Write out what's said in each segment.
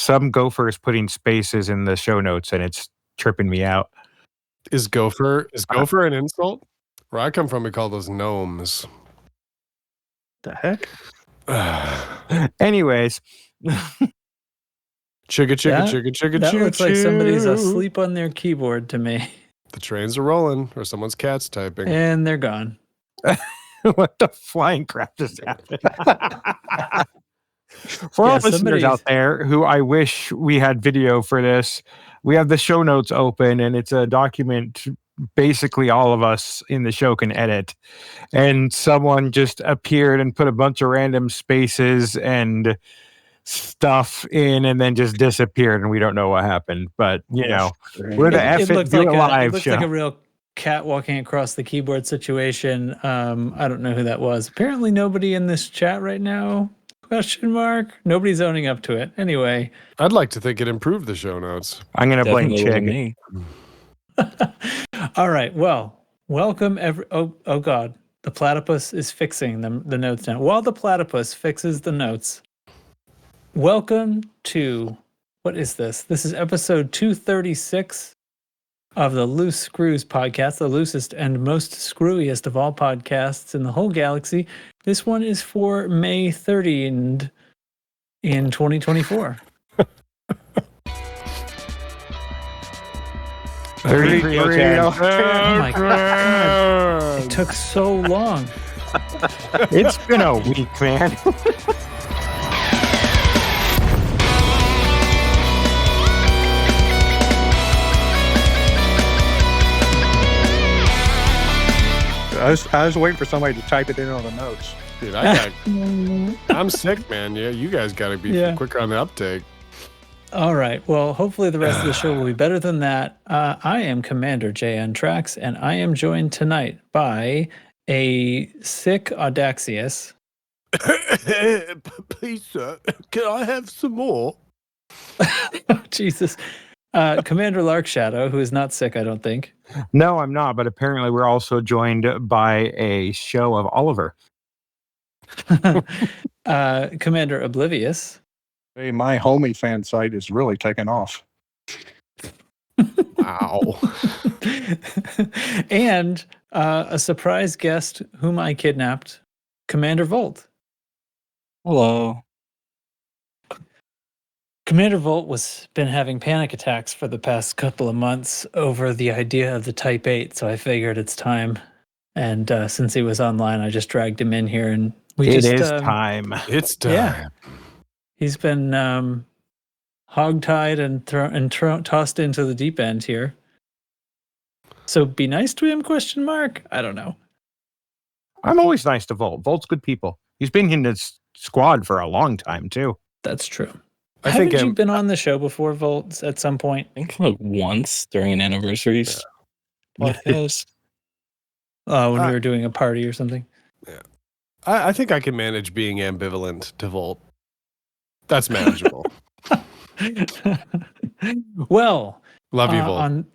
some gopher is putting spaces in the show notes, and it's tripping me out. Is gopher an insult? Where I come from, we call those gnomes. The heck? Anyways. Chugga, That looks like somebody's asleep on their keyboard to me. The trains are rolling, or someone's cat's typing. And they're gone. What the flying crap just happened? For all listeners out there who I wish we had video for this, we have the show notes open, and it's a document basically all of us in the show can edit. And someone just appeared and put a bunch of random spaces and stuff in and then just disappeared, and we don't know what happened. But, you know, we're the F it do live show. It looks like a real cat walking across the keyboard situation. I don't know who that was. Apparently nobody in this chat right now. Question mark. Nobody's owning up to it. Anyway. I'd like to think it improved the show notes. I'm going to blame Chig. All right. Well, welcome oh God. The platypus is fixing the notes now. While the platypus fixes the notes, welcome to, what is this? This is episode 236 of the Loose Screws podcast, the loosest and most screwiest of all podcasts in the whole galaxy. This one is for May 30th in 2024. 33. Oh my God. It took so long. It's been a week, man. I was waiting for somebody to type it in on the notes. Dude, I'm sick, man. Yeah, you guys got to be quicker on the uptake. All right. Well, hopefully the rest of the show will be better than that. I am Commander JN Trax, and I am joined tonight by a sick Audaxius. Please, sir, can I have some more? Jesus. Commander Lark Shadow, who is not sick, I don't think. No, I'm not, but apparently we're also joined by a show of Oliver. Commander Oblivious. Hey, my homie fan site is really taking off. Wow. And a surprise guest whom I kidnapped, Commander Volt. Hello. Commander Volt was been having panic attacks for the past couple of months over the idea of the Type 8, so I figured it's time. And since he was online, I just dragged him in here, and It is time. It's time. Yeah. He's been hogtied and tossed into the deep end here. So be nice to him, question mark? I don't know. I'm always nice to Volt. Volt's good people. He's been in this squad for a long time, too. That's true. Haven't you been on the show before, Volt, at some point? I think like once during an anniversaries podcast. When we were doing a party or something? Yeah. I think I can manage being ambivalent to Volt. That's manageable. Well, love you, Volt.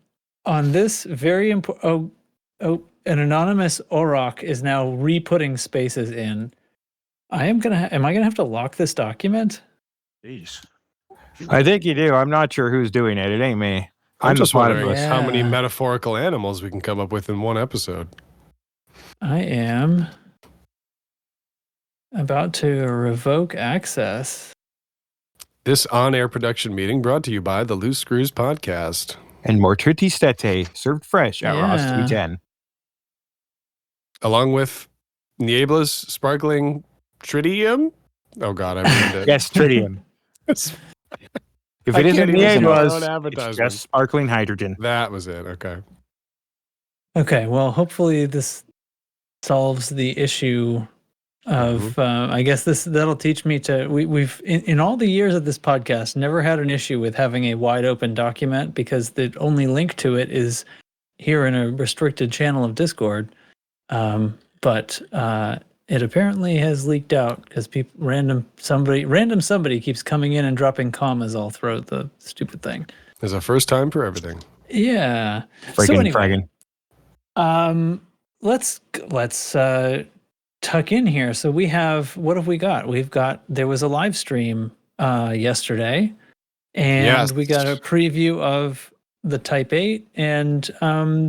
On this very important... an anonymous Orok is now re-putting spaces in. Am I gonna have to lock this document? Jeez. I think you do. I'm not sure who's doing it. It ain't me. I'm just wondering Yeah. how many metaphorical animals we can come up with in one episode. I am about to revoke access. This on-air production meeting brought to you by the Loose Screws podcast. And Mortuti Stete, served fresh at Ross 310. Along with Niebla's sparkling tritium. Oh, God, I ruined it. Yes, tritium. If it isn't Niebla's, it's just sparkling hydrogen. That was it. Okay. Okay, well, hopefully this solves the issue of I guess that'll teach me to we've in all the years of this podcast never had an issue with having a wide open document, because the only link to it is here in a restricted channel of Discord, but it apparently has leaked out because random somebody keeps coming in and dropping commas all throughout the stupid thing. There's a first time for everything. Yeah. Friggin'. Let's tuck in here. So we have, what have we got? There was a live stream yesterday And Yes. we got a preview of the Type 8 and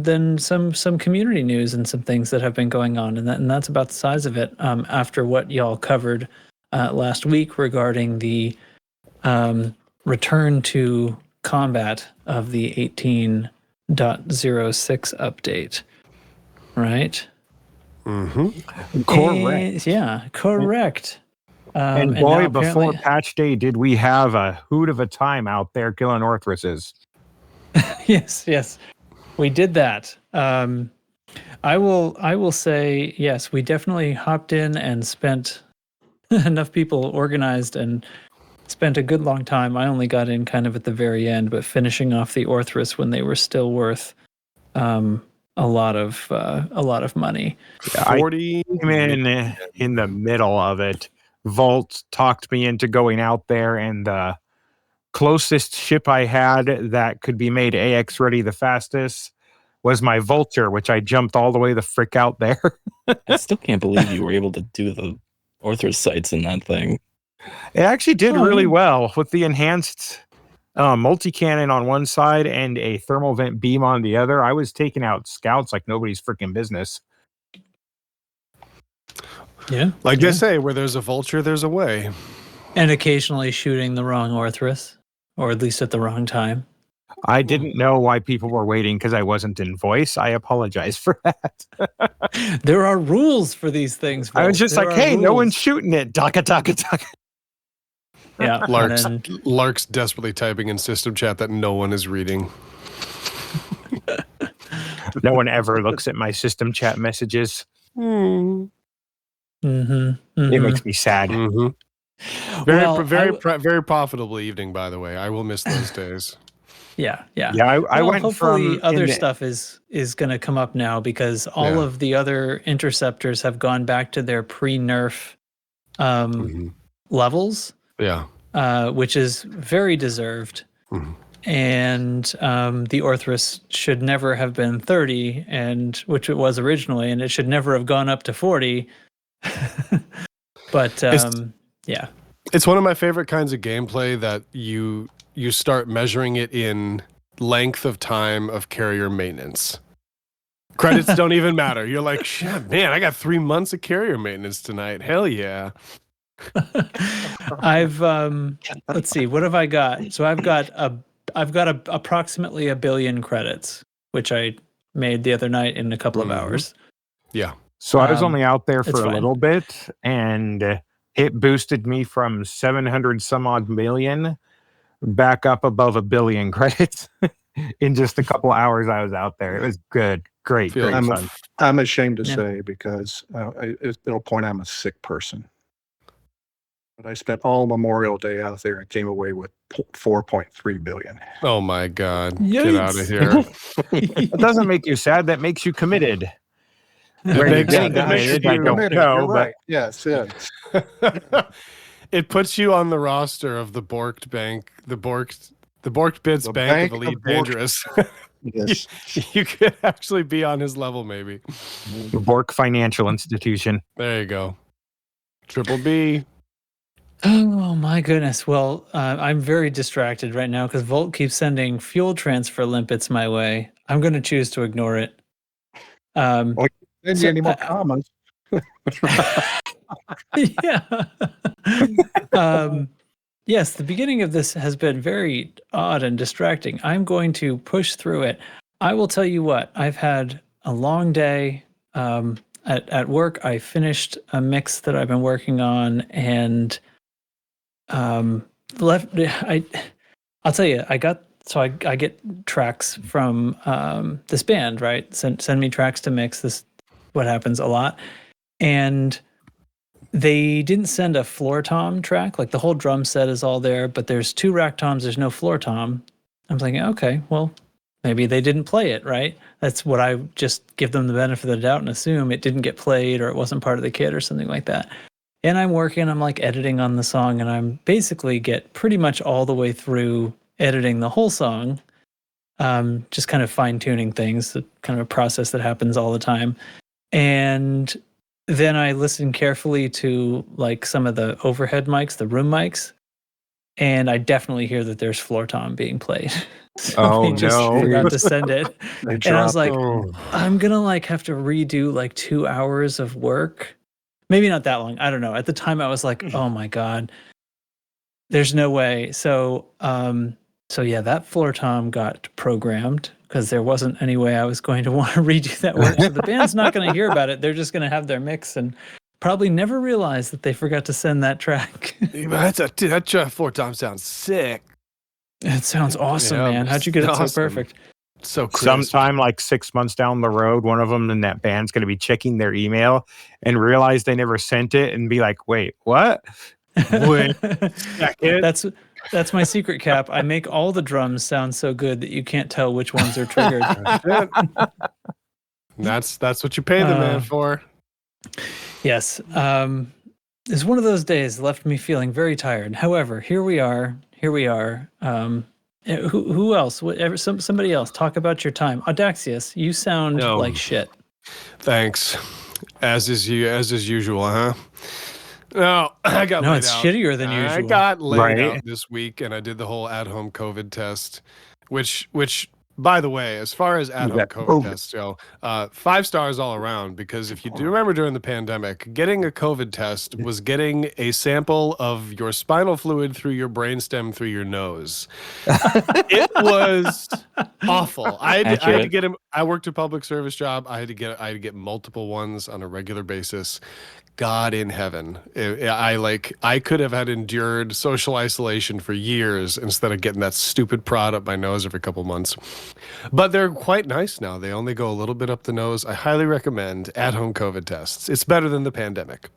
then some community news and some things that have been going on. And that's about the size of it after what y'all covered last week regarding the return to combat of the 18.06 update. Right? Mm-hmm. Correct. Yeah, correct. And now boy, apparently- before patch day, did we have a hoot of a time out there killing Orthruses. yes, we did that. I will say yes, we definitely hopped in and spent enough people organized and spent a good long time. I only got in kind of at the very end, but finishing off the Orthrus when they were still worth a lot of money. I 40 came in the middle of it. Volt talked me into going out there, and the closest ship I had that could be made AX ready the fastest was my Vulture, which I jumped all the way the frick out there. I still can't believe you were able to do the Orthros sites in that thing. It actually did Oh, really yeah. well with the enhanced multi-cannon on one side and a thermal vent beam on the other. I was taking out scouts like nobody's freaking business. Yeah. Like they say, where there's a vulture, there's a way. And occasionally shooting the wrong Orthrus, or at least at the wrong time. I didn't know why people were waiting because I wasn't in voice. I apologize for that. There are rules for these things. I was Volt. just There like, are hey, no one's rules. shooting it. Daka, daka, daka. Yeah. Lark's, and then- Lark's desperately typing in system chat that no one is reading. No one ever looks at my system chat messages. Mhm, It mhm. makes me sad. Mm-hmm. Very, Well, very profitable evening, by the way. I will miss those days. Yeah. Yeah, I Well, went hopefully from other in the- stuff is going to come up now because all Yeah. of the other interceptors have gone back to their pre-nerf Mhm. levels, Yeah. which is very deserved. Mhm. And the Orthrus should never have been 30, and which it was originally, and it should never have gone up to 40. But yeah, It's one of my favorite kinds of gameplay that you start measuring it in length of time of carrier maintenance. Credits don't even matter. You're like, shit, man, I got 3 months of carrier maintenance tonight. Hell yeah. I've let's see, what have I got? So I've got approximately 1 billion credits, which I made the other night in a couple of Mhm. hours. Yeah. So I was only out there it's for a fine. little bit, and it boosted me from 700 some odd million back up above 1 billion credits in just a couple hours I was out there. It was good. Great Feel- fun. I'm ashamed to Yeah. say because it'll point I'm a sick person. But I spent all Memorial Day out there and came away with 4.3 billion. Oh my God. Get out of Yikes. here. It doesn't make you sad. That makes you committed. It Where you're makes- getting it makes committed, I you- don't Committed, know, you're but right. Yes, yes. It puts you on the roster of the Borked Bank, the Borked Bits The Bank Bank of of Elite Borked. Dangerous. Yes. You could actually be on his level, maybe. the Bork Financial Institution. There you go. Triple B. Oh my goodness. Well, I'm very distracted right now because Volt keeps sending fuel transfer limpets my way. I'm going to choose to ignore it. Didn't So, get any more commas. Yeah. Yes, the beginning of this has been very odd and distracting. I'm going to push through it. I will tell you what, I've had a long day at work. I finished a mix that I've been working on and I'll tell you, I get tracks from this band, right? Send me tracks to mix. This what happens a lot. And they didn't send a floor tom track. Like the whole drum set is all there, but there's 2 rack toms, there's no floor tom. I'm thinking, okay, well, maybe they didn't play it, right? That's what I just give them the benefit of the doubt and assume it didn't get played or it wasn't part of the kit or something like that. And I'm working, I'm like editing on the song, and I'm basically get pretty much all the way through editing the whole song, just kind of fine tuning things, kind of a process that happens all the time. And then I listen carefully to like some of the overhead mics, the room mics, and I definitely hear that there's Floor Tom being played. So Oh, they just no. forgot to send it. They And I was dropped like, it. I'm gonna like have to redo like 2 hours of work. Maybe not that long. I don't know. At the time I was like, oh my God, there's no way. So so yeah, that Floor Tom got programmed because there wasn't any way I was going to want to redo that work. So the band's not gonna hear about it. They're just gonna have their mix and probably never realize that they forgot to send that track. That Floor Tom sounds sick. It sounds awesome, Yeah, man. How'd you get it so awesome. perfect? So crisp. Sometime like 6 months down the road, one of them in that band's going to be checking their email and realize they never sent it and be like, wait, what? Wait, That's my secret, Cap. I make all the drums sound so good that you can't tell which ones are triggered. That's what you pay the man for. Yes. It's one of those days left me feeling very tired. However, here we are. Who else? Somebody else. Talk about your time. Audaxius, you sound No. like shit. Thanks. As is usual, huh? No, I got No, laid it's out. shittier than I usual. got laid Right. out this week, and I did the whole at-home COVID test, which, by the way, as far as at-home got COVID COVID. tests go, 5 stars all around. Because if you do remember during the pandemic, getting a COVID test was getting a sample of your spinal fluid through your brainstem through your nose. It was awful. I had to Accurate. get him. I worked a public service job. I had to get multiple ones on a regular basis. God in heaven. I could have had endured social isolation for years instead of getting that stupid prod up my nose every couple months. But they're quite nice now. They only go a little bit up the nose. I highly recommend at-home COVID tests. It's better than the pandemic.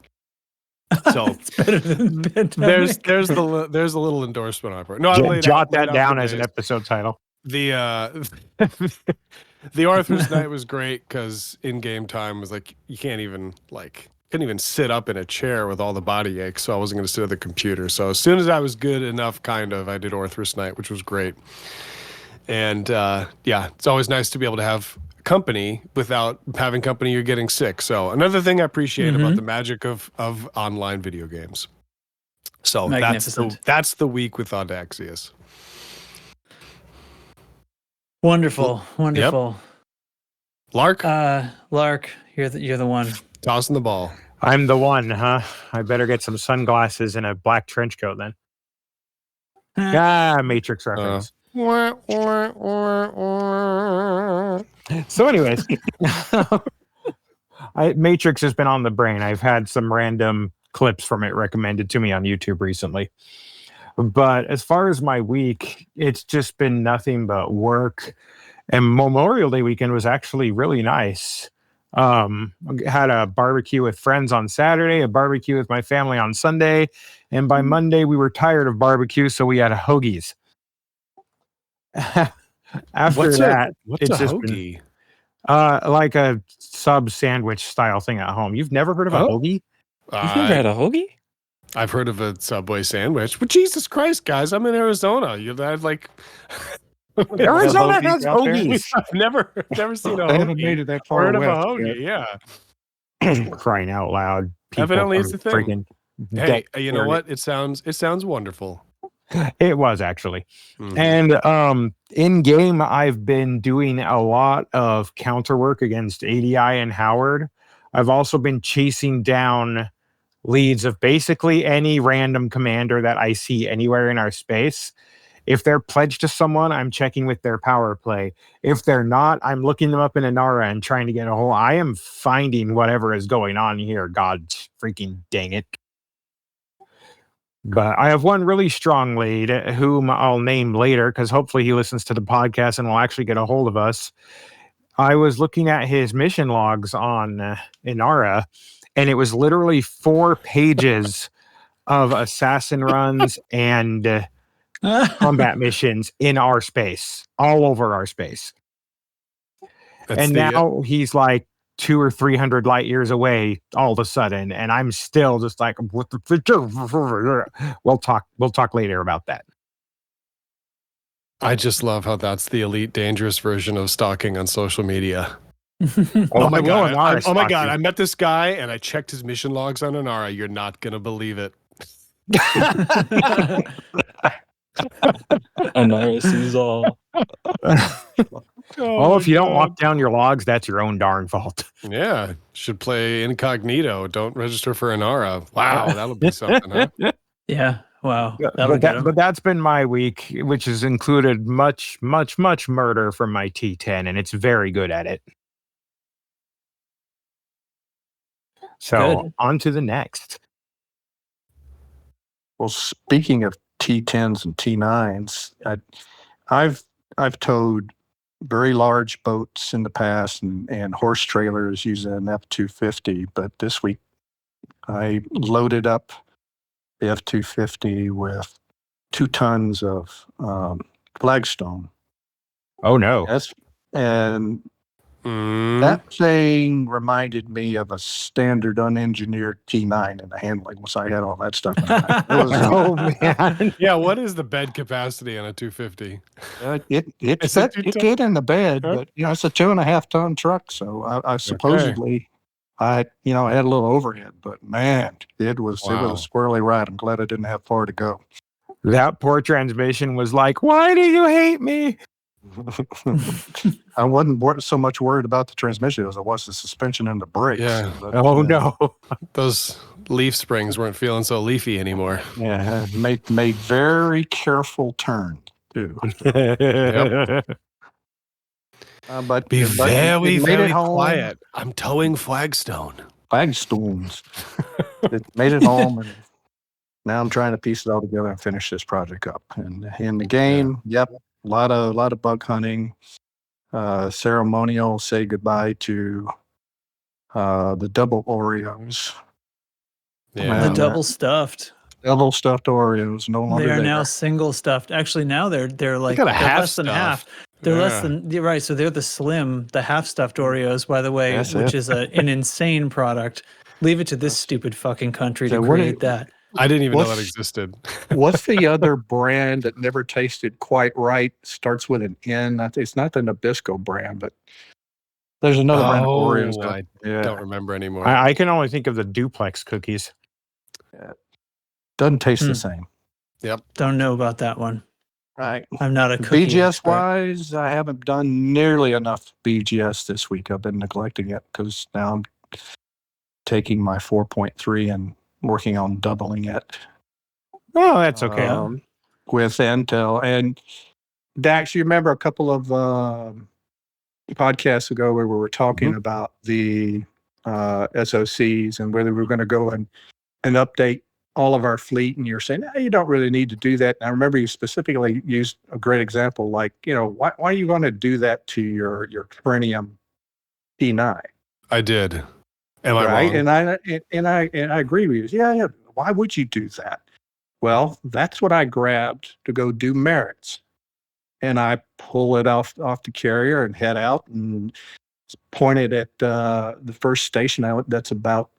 So It's better than the pandemic. there's a little endorsement on it. No, I laid Jot out that the down as an days. episode title. The the Arthur's night was great because in-game time was like you couldn't even sit up in a chair with all the body aches, so I wasn't going to sit at the computer. So as soon as I was good enough, I did Arthur's night, which was great. And yeah, it's always nice to be able to have company without having company you're getting sick. So another thing I appreciate about the magic of online video games. So Magnificent. that's the week with Audaxius. Wonderful. Lark, Lark, you're the one. tossing the ball. I'm the one, huh? I better get some sunglasses and a black trench coat then. Matrix reference. So anyways, Matrix has been on the brain. I've had some random clips from it recommended to me on YouTube recently. But as far as my week, it's just been nothing but work. And Memorial Day weekend was actually really nice. Had a barbecue with friends on Saturday, a barbecue with my family on Sunday, and by Monday we were tired of barbecue, so we had hoagies. After that, what's it's a just hoagie? been like a sub sandwich style thing at home. You've never heard of a hoagie? You've never had a hoagie? I've heard of a Subway sandwich, but Jesus Christ, guys, I'm in Arizona. I've like Arizona hoagies has out there? hoagies. I've never seen a I haven't hoagie. made it that far Heard of a west hoagie, yet. yeah. Crying out loud. People Evidently it's from a thing. freaking Hey, Dex you know area. what? It sounds wonderful. It was actually. Mhm. And in game, I've been doing a lot of counter work against ADI and Howard. I've also been chasing down leads of basically any random commander that I see anywhere in our space. If they're pledged to someone, I'm checking with their power play. If they're not, I'm looking them up in Inara and trying to get a hold. I am finding whatever is going on here. God freaking dang it. But I have one really strong lead whom I'll name later because hopefully he listens to the podcast and will actually get a hold of us. I was looking at his mission logs on Inara, and it was literally 4 pages of assassin runs and combat missions in our space, all over our space. And now he's like 200 or 300 light years away all of a sudden, and I'm still just like, what the we'll talk later about that. I just love how that's the elite dangerous version of stalking on social media. Oh my god! Inara Oh my stalk god! you. I met this guy and I checked his mission logs on Inara. You're not gonna believe it. Anara sees all. Oh, if you don't lock down your logs, that's your own darn fault. Yeah, should play incognito. Don't register for Inara. Wow, that'll be something, huh? Yeah. Wow. That'll But, get him. but that's been my week, which has included much murder from my T10, and it's very good at it. So Good. on to the next. Well, speaking of T10s and T9s, I've towed very large boats in the past and horse trailers using an F-250, but this week I loaded up the F-250 with 2 tons of flagstone. Oh no. And that thing reminded me of a standard unengineered T9 in the handling once I had all that stuff in it. Oh man. Yeah, what is the bed capacity on a 250? It get in the bed, but it's a 2.5 ton truck. So I supposedly I had a little overhead, but man, it was a squirrely ride. I'm glad I didn't have far to go. That poor transmission was like, "Why do you hate me?" I wasn't so much worried about the transmission as I was the suspension and the brakes. Yeah. But, No. Those leaf springs weren't feeling so leafy anymore. Yeah, made very careful turn too. But Be it very, made very it home. quiet. I'm towing flagstone. Flagstones. It made it home, and now I'm trying to piece it all together and finish this project up. And in the game, a lot of bug hunting, ceremonial. Say goodbye to the double Oreos. Yeah. The double stuffed. Double stuffed Oreos no longer They are there. now single stuffed. Actually, now they're like got a they're half less than stuffed. half. They're less Yeah. than you're right. So they're the half stuffed Oreos, by the way, That's which it. is an insane product. Leave it to this stupid fucking country to So what create that. I didn't even know What's- that existed. What's the other brand that never tasted quite right? Starts with an N. It's not the Nabisco brand, but there's another brand of Oreos. I don't remember anymore. I can only think of the duplex cookies. Doesn't taste the same. Don't know about that one. Right. I'm not a cookie BGS expert. wise, I haven't done nearly enough BGS this week. I've been neglecting it because now I'm taking my 4.3 and working on doubling it. Oh, that's okay. With Intel. And Dax, you remember a couple of podcasts ago where we were talking about the SOCs and whether we were going to go and update all of our fleet, and you're saying, no, you don't really need to do that. And I remember you specifically used a great example, like, why are you going to do that to your Trinium T9? I did. Am I Right? wrong? And I agree with you. Yeah. Why would you do that? Well, that's what I grabbed to go do merits. And I pull it off the carrier and head out and point it at the first station that's about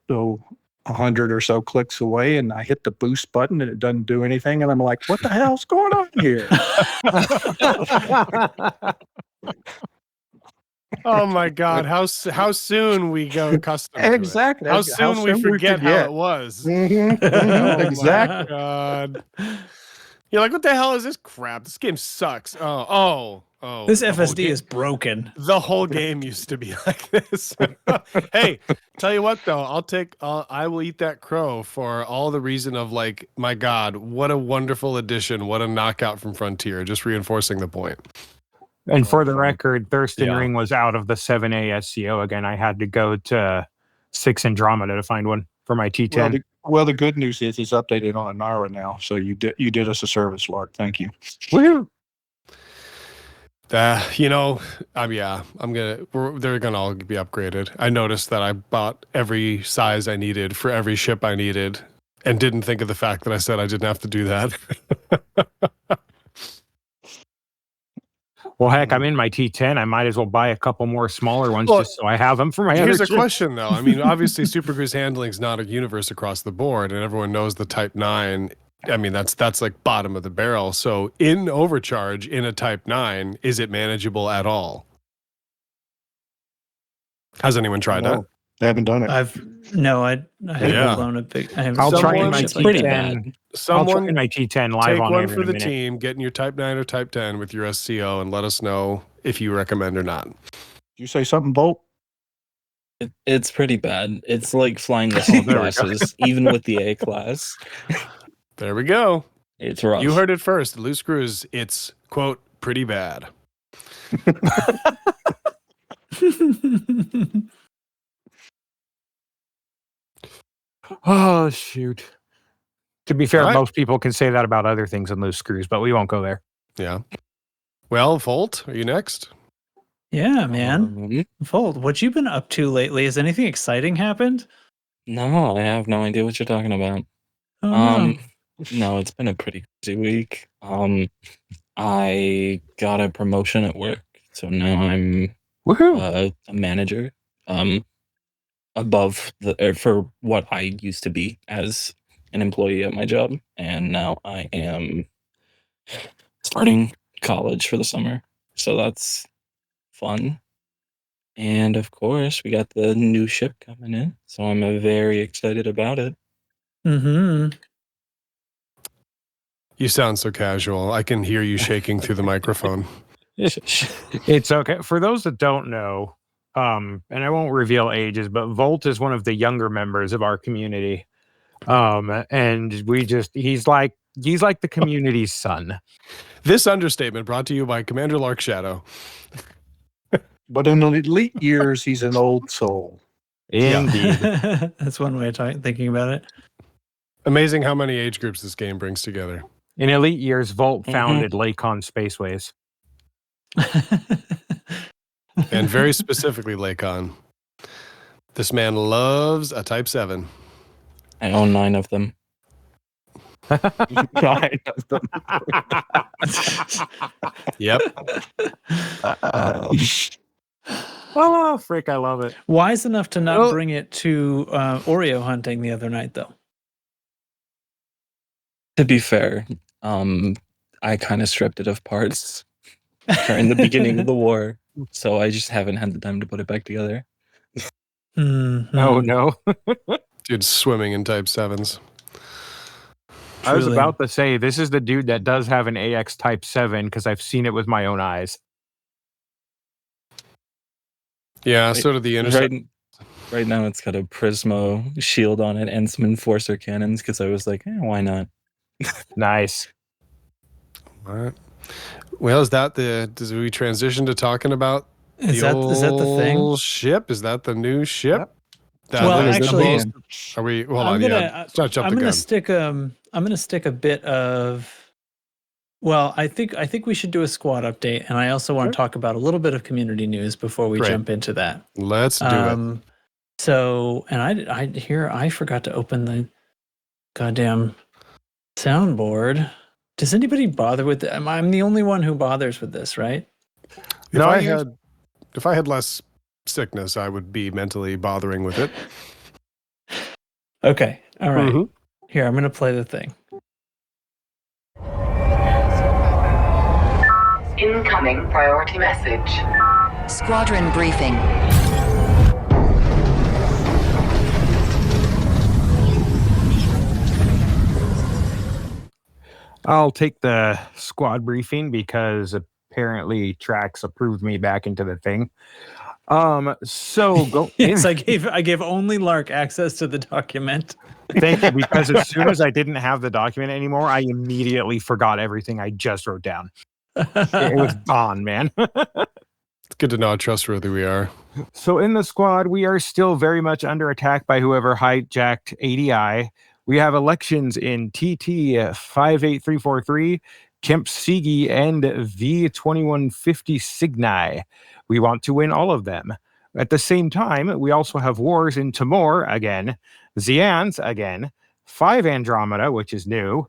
100 or so clicks away, and I hit the boost button and it doesn't do anything. And I'm like, what the hell's going on here? Oh my God! How soon we go accustomed to it. Exactly. How soon we forget how it was. Oh Exactly. my God! You're like, what the hell is this crap? This game sucks. Oh. This the whole FSD game- is broken. The whole game used to be like this. Hey, tell you what though, I will eat that crow for all the reason of like, my God, what a wonderful addition. What a knockout from Frontier. Just reinforcing the point. And for the record, Thurston Yeah. Ring was out of the 7A SCO again. I had to go to 6 Andromeda to find one for my T10. Well, the good news is he's updated on Anara now. So you did us a service, Lark. Thank you. Woo! They're gonna all be upgraded. I noticed that I bought every size I needed for every ship I needed, and didn't think of the fact that I said I didn't have to do that. Well, heck, I'm in my T10. I might as well buy a couple more smaller ones Well, just so I have them for my Here's other a ships. question though. I mean, obviously Super Cruise handling is not a universe across the board, and everyone knows the Type 9. I mean, that's like bottom of the barrel. So in overcharge in a Type 9, is it manageable at all? Has anyone tried that? I haven't done it. I haven't Yeah. blown a big. I haven't I'll blown try a in my ship T10. like that. bad. I'll try Someone in my T10 live take on one air for in a the minute. team, get in your Type 9 or Type 10 with your SCO, and let us know if you recommend or not. Did you say something, Bolt? It's pretty bad. It's like flying the C there we go. classes, even with the A class. There we go. It's rough. You heard it first. Loose screws, it's, quote, pretty bad. Oh, shoot. To be fair, All right. most people can say that about other things in loose screws, but we won't go there. Yeah. Well, Volt, are you next? Yeah, man. Fold, what you been up to lately? Has anything exciting happened? No, I have no idea what you're talking about. Oh, No, it's been a pretty busy week. I got a promotion at work, so now I'm Woohoo! a manager. Above for what I used to be as an employee at my job, and now I am starting college for the summer, so that's fun. And of course, we got the new ship coming in, so I'm very excited about it. mm-hmm. You sound so casual. I can hear you shaking through the microphone. It's okay. For those that don't know, and I won't reveal ages, but Volt is one of the younger members of our community. And he's like the community's son. This understatement brought to you by Commander Lark Shadow. But in the elite years, he's an old soul. Indeed. That's one way of thinking about it. Amazing how many age groups this game brings together. In elite years, Volt founded Lakon Spaceways. And very specifically, Lakon. This man loves a Type 7. I own 9 of them. Yep. Oh, frick, I love it. Wise enough to not bring it to Oreo hunting the other night, though. To be fair, I kind of stripped it of parts during the beginning of the war, so I just haven't had the time to put it back together. Mm-hmm. Oh, no. Dude, swimming in Type 7s. I was Truly. about to say, this is the dude that does have an AX Type 7 because I've seen it with my own eyes. Yeah, sort of the intercept. Right now, it's got a Prismo shield on it and some Enforcer cannons because I was like, why not? Nice. All right. Well, does we transition to talking about Is that the thing? old ship? Is that the new ship? Yep. Well, is the actually, most- are we? Hold on, let's not jump I'm the gonna gun. stick I'm gonna stick a bit of. Well, I think we should do a squad update, and I also want to talk about a little bit of community news before we Great. jump into that. Let's do it. So, and I forgot to open the goddamn soundboard. Does anybody bother with it? I'm the only one who bothers with this, right? If I had less sickness, I would be mentally bothering with it. Okay, all right. Mhm. Here, I'm gonna play the thing. Incoming priority message. Squadron briefing. I'll take the squad briefing because apparently Trax approved me back into the thing. So go. Yes, I gave only Lark access to the document. Thank you, because as soon as I didn't have the document anymore, I immediately forgot everything I just wrote down. It was gone, man. It's good to know how trustworthy we are. So in the squad, we are still very much under attack by whoever hijacked ADI. We have elections in TT 58343, Cempsigi, and V2150 Cygni. We want to win all of them. At the same time, we also have wars in Tamor again, Xians again, 5 Andromeda, which is new,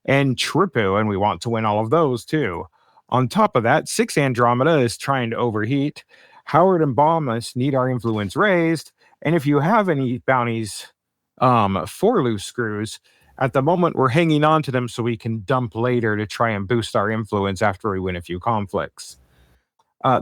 and Tripu, and we want to win all of those too. On top of that, 6 Andromeda is trying to overheat. Howard and Balmus need our influence raised, and if you have any bounties for loose screws, at the moment we're hanging on to them so we can dump later to try and boost our influence after we win a few conflicts.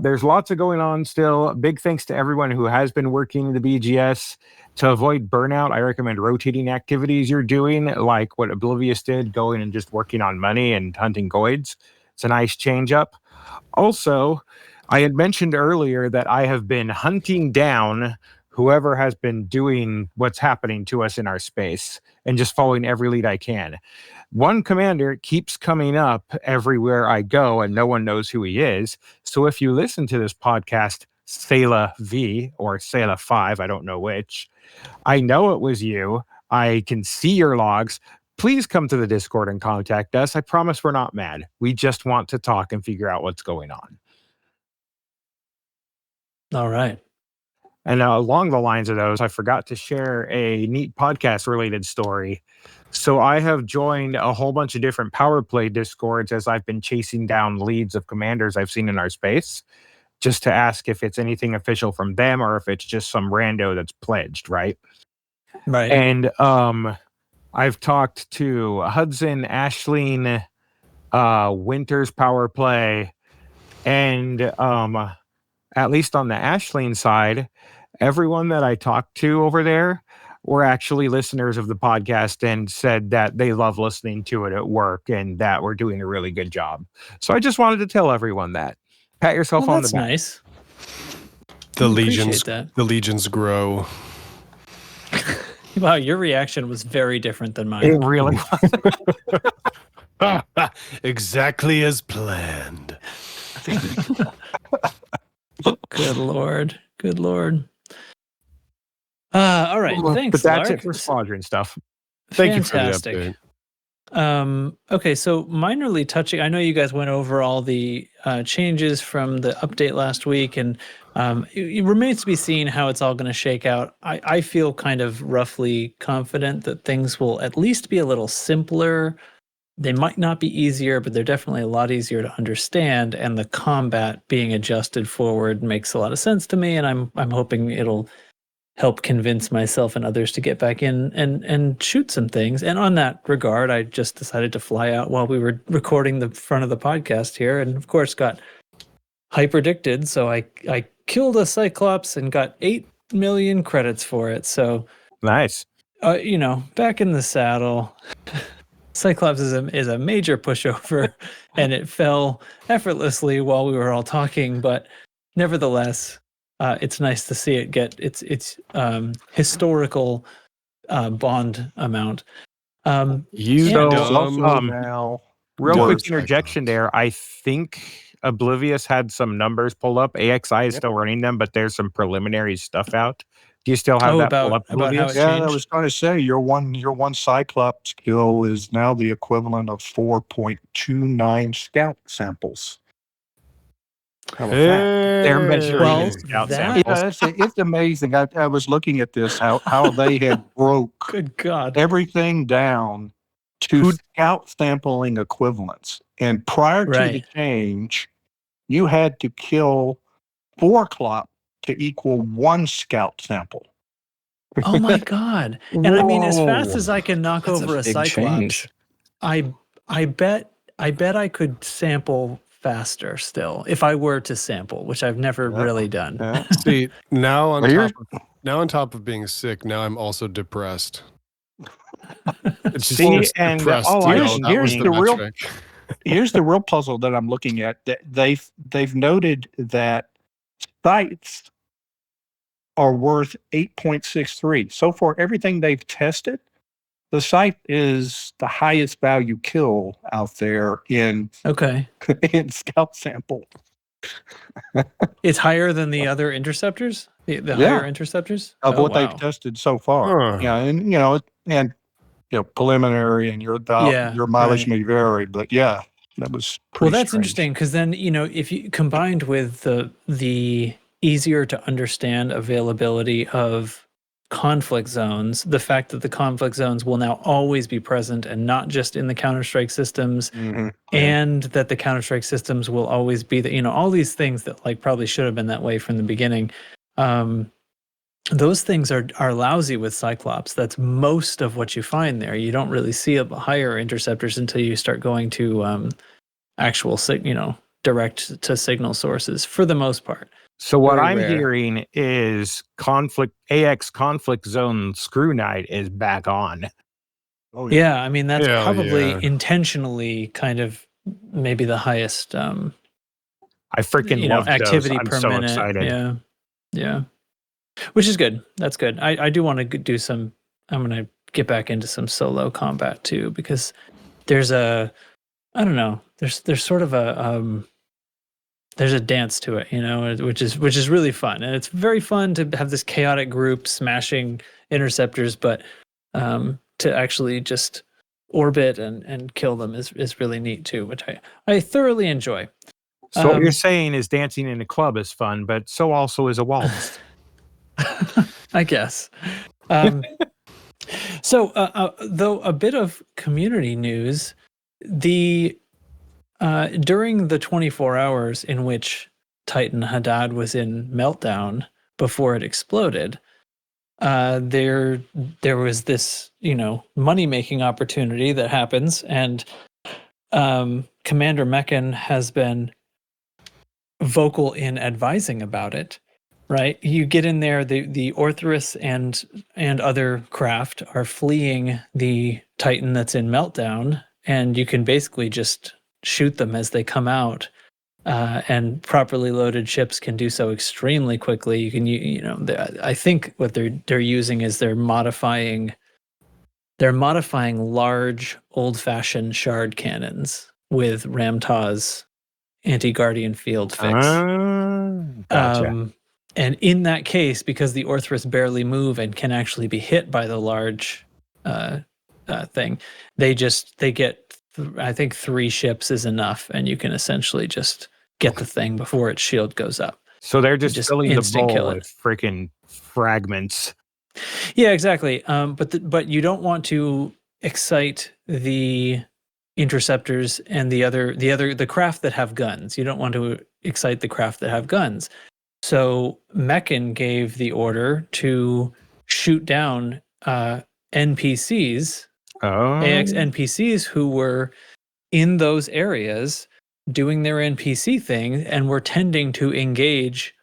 There's lots of going on still. Big thanks to everyone who has been working the BGS. To avoid burnout, I recommend rotating activities you're doing, like what Oblivious did, going and just working on money and hunting goids. It's a nice change up. Also, I had mentioned earlier that I have been hunting down whoever has been doing what's happening to us in our space and just following every lead I can. One commander keeps coming up everywhere I go, and no one knows who he is. So if you listen to this podcast, Sela V or Sela 5, I don't know which, I know it was you. I can see your logs. Please come to the Discord and contact us. I promise we're not mad. We just want to talk and figure out what's going on. All right. And along the lines of those, I forgot to share a neat podcast related story. So I have joined a whole bunch of different power play discords as I've been chasing down leads of commanders I've seen in our space, just to ask if it's anything official from them or if it's just some rando that's pledged, right? Right. And I've talked to Hudson, Ashleen, Winters Power Play, and at least on the Ashleen side, everyone that I talked to over there were actually listeners of the podcast and said that they love listening to it at work and that we're doing a really good job. So I just wanted to tell everyone that. Pat yourself on the That's back. nice. The I appreciate legions, that. the legions grow. Wow, your reaction was very different than It mine. really was. Exactly as planned. Good Lord. Good Lord. All right. Thanks, But that's Lark. it for squadron stuff. Thank you for the Fantastic. update. Okay, so minorly touching. I know you guys went over all the changes from the update last week, and it remains to be seen how it's all going to shake out. I feel kind of roughly confident that things will at least be a little simpler. They might not be easier, but they're definitely a lot easier to understand. And the combat being adjusted forward makes a lot of sense to me, and I'm hoping it'll help convince myself and others to get back in and shoot some things. And on that regard, I just decided to fly out while we were recording the front of the podcast here, and of course got hyperdicted. So I killed a Cyclops and got 8 million credits for it. So Nice. back in the saddle. Cyclops is a major pushover, and it fell effortlessly while we were all talking. But nevertheless, it's nice to see it get its historical bond amount. You So, dumb. Now, Real Dumb quick interjection Cyclops. there. I think Oblivious had some numbers pulled up. AXI is Yep. still running them, but there's some preliminary stuff out. Do you still have that pulled up, about how Oblivious? it yeah, I changed? was going to say your one Cyclops kill is now the equivalent of 4.29 scout samples. How about that? They're measuring Well, in scout that- samples. Yeah, it's amazing. I was looking at this how they had broke Good God. everything down to scout sampling equivalents. And prior to the Right. change, you had to kill 4 clop to equal 1 scout sample. Oh my God. And I mean, as fast Whoa. as I can knock That's over a big Cyclops, change. I bet I could sample faster still if I were to sample, which I've never Yeah. really done. Yeah. See, now on Well, here's- on top of being sick, now I'm also depressed. It's just See, just and depressed. all you I know, was that was doing- the the real- metric. Here's the real puzzle that I'm looking at. That they've noted that sites are worth 8.63. So for everything they've tested, the site is the highest value kill out there in Okay. scout sample. It's higher than the other interceptors? The Yeah. higher interceptors? Of Oh, what wow. they've tested so far. Huh. Yeah, and preliminary, and your Yeah, mileage right. may vary, but yeah, that was pretty Well, that's strange. interesting because then, if you combined with the easier to understand availability of conflict zones, the fact that the conflict zones will now always be present and not just in the Counter-Strike systems, Mhm. and that the Counter-Strike systems will always be all these things that probably should have been that way from the beginning. Those things are lousy with Cyclops. That's most of what you find there. You don't really see higher interceptors until you start going to actual direct to signal sources for the most part. So what Very I'm rare. hearing is AX conflict zone screw night is back on. Oh Yeah, I mean that's Hell probably yeah. intentionally kind of maybe the highest I freaking love activity those. I'm per so minute. excited. Yeah, which is good. That's good. I do want to do some. I'm gonna get back into some solo combat too, because there's I don't know. There's sort of there's a dance to it, which is really fun, and it's very fun to have this chaotic group smashing interceptors, but to actually just orbit and kill them is really neat too, which I thoroughly enjoy. So what you're saying is dancing in a club is fun, but so also is a waltz. I guess. So, though a bit of community news, during the 24 hours in which Titan Hadad was in meltdown before it exploded, there was this money making opportunity that happens, and Commander Meccan has been vocal in advising about it. Right, you get in there. The Orthrus and other craft are fleeing the Titan that's in meltdown, and you can basically just shoot them as they come out. And properly loaded ships can do so extremely quickly. You can, I think what they're using is they're modifying large old-fashioned shard cannons with Ramtah's anti-guardian field fix. Gotcha. And in that case, because the Orthrus barely move and can actually be hit by the large thing, they get, I think 3 ships is enough, and you can essentially just get the thing before its shield goes up. So they're just filling the instant kill bowl it. with freaking fragments. Yeah, exactly. But you don't want to excite the interceptors and the craft that have guns. You don't want to excite the craft that have guns. So Meccan gave the order to shoot down NPCs, AX NPCs who were in those areas doing their NPC thing and were tending to engage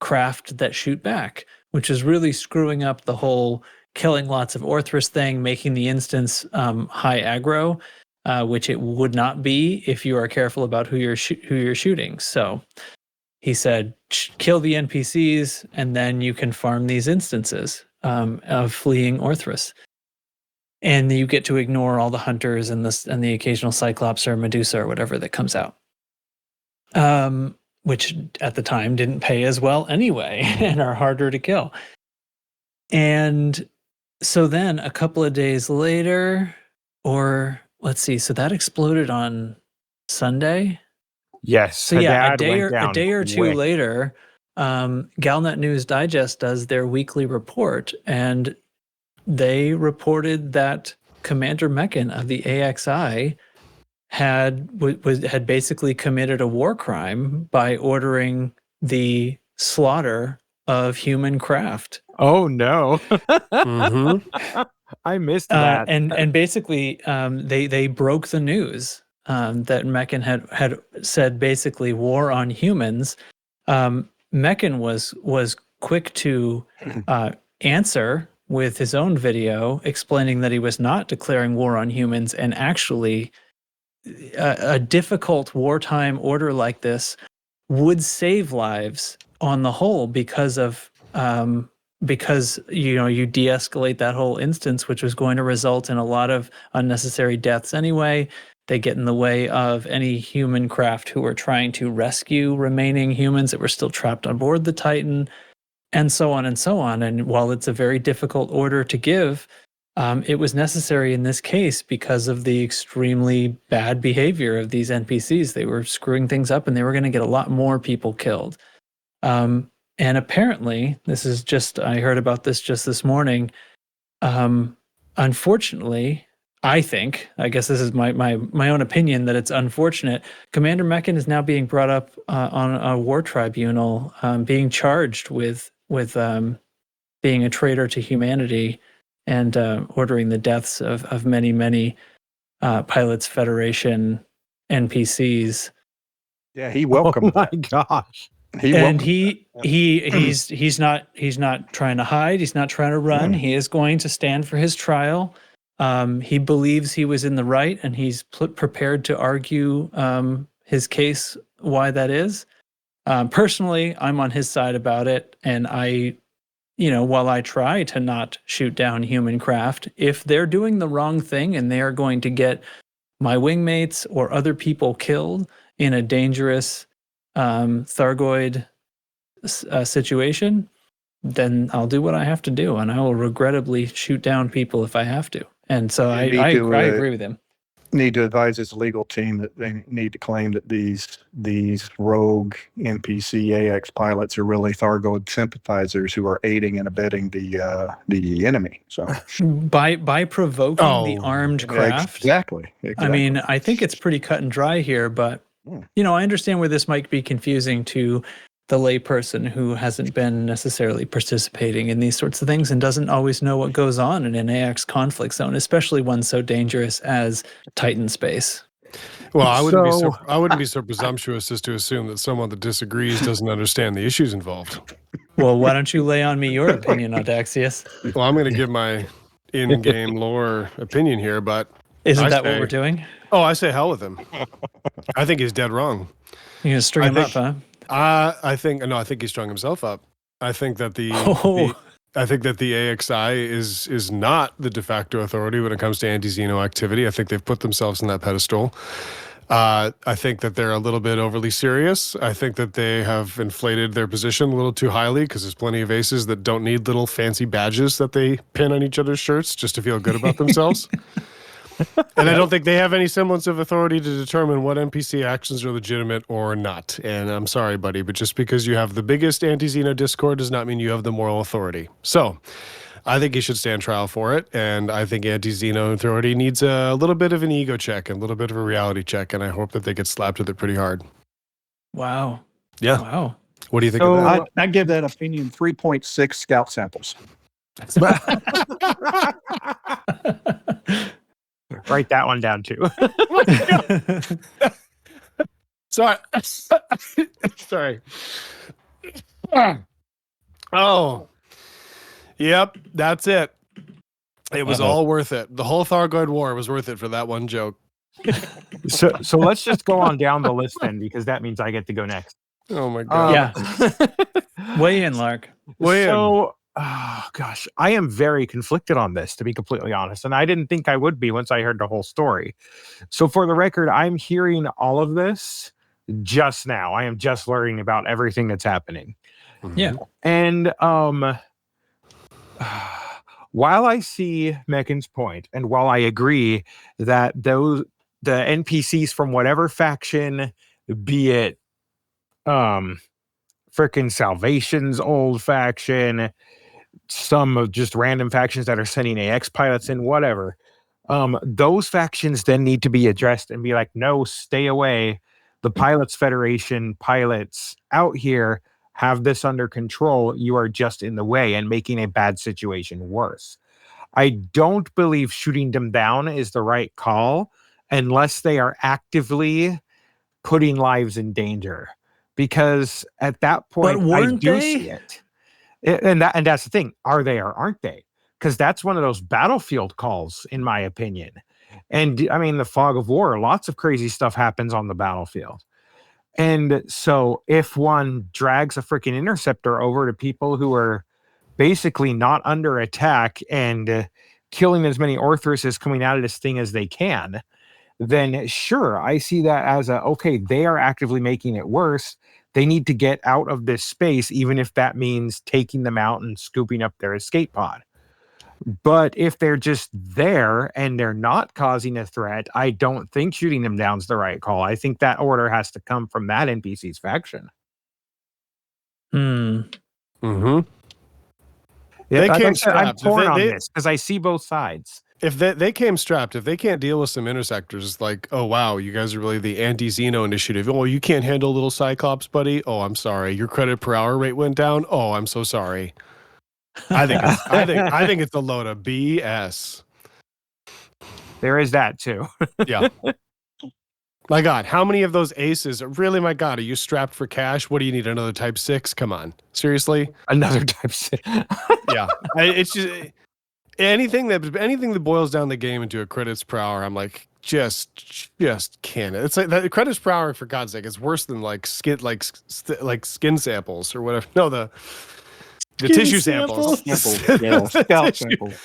craft that shoot back, which is really screwing up the whole killing lots of Orthrus thing, making the instance high aggro, which it would not be if you are careful about who you're shooting. So he said, kill the NPCs, and then you can farm these instances of fleeing Orthrus. And you get to ignore all the hunters and the occasional Cyclops or Medusa or whatever that comes out. Which at the time didn't pay as well anyway and are harder to kill. And so then a couple of days later, or let's see, so that exploded on Sunday. Yes. So yeah, a day went or down two quick. later, Galnet News Digest does their weekly report, and they reported that Commander Meccan of the AXI had basically committed a war crime by ordering the slaughter of human craft. Oh no. Mm-hmm. I missed that. And basically, they broke the news that Meccan had said basically war on humans. Meccan was quick to answer with his own video explaining that he was not declaring war on humans, and actually a difficult wartime order like this would save lives on the whole because you de-escalate that whole instance, which was going to result in a lot of unnecessary deaths anyway. They get in the way of any human craft who were trying to rescue remaining humans that were still trapped on board the Titan, and so on and so on. And while it's a very difficult order to give, it was necessary in this case because of the extremely bad behavior of these NPCs. They were screwing things up, and they were going to get a lot more people killed. And apparently, I heard about this just this morning. Unfortunately, I guess this is my own opinion, that it's unfortunate. Commander Meccan is now being brought up on a war tribunal, being charged with being a traitor to humanity and ordering the deaths of many Pilots Federation NPCs. Yeah, he welcomed Oh my that. gosh. He And welcomed he's not trying to hide. He's not trying to run. He is going to stand for his trial. He believes he was in the right, and he's prepared to argue his case why that is. Personally, I'm on his side about it, and while I try to not shoot down human craft, if they're doing the wrong thing and they are going to get my wingmates or other people killed in a dangerous Thargoid situation, then I'll do what I have to do, and I will regrettably shoot down people if I have to. And so I agree with him. need to advise his legal team that they need to claim that these rogue NPC AX pilots are really Thargoid sympathizers who are aiding and abetting the enemy. So by provoking the armed craft. Exactly. I mean, I think it's pretty cut and dry here, but I understand where this might be confusing to the layperson who hasn't been necessarily participating in these sorts of things and doesn't always know what goes on in an AX conflict zone, especially one so dangerous as Titan space. Well, I wouldn't be so presumptuous as to assume that someone that disagrees doesn't understand the issues involved. Well, why don't you lay on me your opinion, Audaxius? Well, I'm going to give my in-game lore opinion here, but isn't that what we're doing? Oh, I say hell with him. I think he's dead wrong. You're gonna string him up, huh? I think he strung himself up. I think that the AXI is not the de facto authority when it comes to anti-Xeno activity. I think they've put themselves in that pedestal. I think that they're a little bit overly serious. I think that they have inflated their position a little too highly because there's plenty of aces that don't need little fancy badges that they pin on each other's shirts just to feel good about themselves. And I don't think they have any semblance of authority to determine what NPC actions are legitimate or not. And I'm sorry, buddy, but just because you have the biggest anti-Xeno Discord does not mean you have the moral authority. So I think he should stand trial for it. And I think anti-Xeno authority needs a little bit of an ego check, a little bit of a reality check. And I hope that they get slapped with it pretty hard. Wow. Yeah. Wow. What do you think of that? I give that opinion 3.6 scout samples. Write that one down too. Sorry. Sorry. Oh. Yep, that's it. It was all worth it. The whole Thargoid War was worth it for that one joke. So let's just go on down the list then, because that means I get to go next. Oh my god. Yeah. Weigh in, Lark. Oh gosh, I am very conflicted on this, to be completely honest, and I didn't think I would be once I heard the whole story. So for the record, I'm hearing all of this just now. I am just learning about everything that's happening. Yeah. And while I see Mechan's point, and while I agree that the NPCs from whatever faction, be it frickin' Salvation's old faction, some of just random factions that are sending AX pilots in, whatever, those factions then need to be addressed and be like, no, stay away. The Pilots Federation pilots out here have this under control. You are just in the way and making a bad situation worse. I don't believe shooting them down is the right call unless they are actively putting lives in danger, because at that point I do see it. And that's the thing. Are they or aren't they? Because that's one of those battlefield calls, in my opinion. And I mean, the fog of war, lots of crazy stuff happens on the battlefield. And so if one drags a freaking interceptor over to people who are basically not under attack and killing as many Orthruses coming out of this thing as they can, then sure, I see that as okay, they are actively making it worse. They need to get out of this space, even if that means taking them out and scooping up their escape pod. But if they're just there and they're not causing a threat, I don't think shooting them down is the right call. I think that order has to come from that NPC's faction. Mm-hmm. Yeah, they came I'm torn on this because I see both sides. If they came strapped, if they can't deal with some intersectors, like, oh wow, you guys are really the anti-Xeno initiative. Oh, you can't handle little Cyclops, buddy. Oh, I'm sorry. Your credit per hour rate went down. Oh, I'm so sorry. I think it's a load of BS. There is that too. Yeah. My God, how many of those aces? Really, my God, are you strapped for cash? What do you need? Another type 6? Come on, seriously? Another type 6. Yeah, it's just anything that boils down the game into a credits per hour. I'm like, just can't. It's like that credits per hour, for God's sake, it's worse than like skin samples or whatever. No, the tissue samples. Scout samples.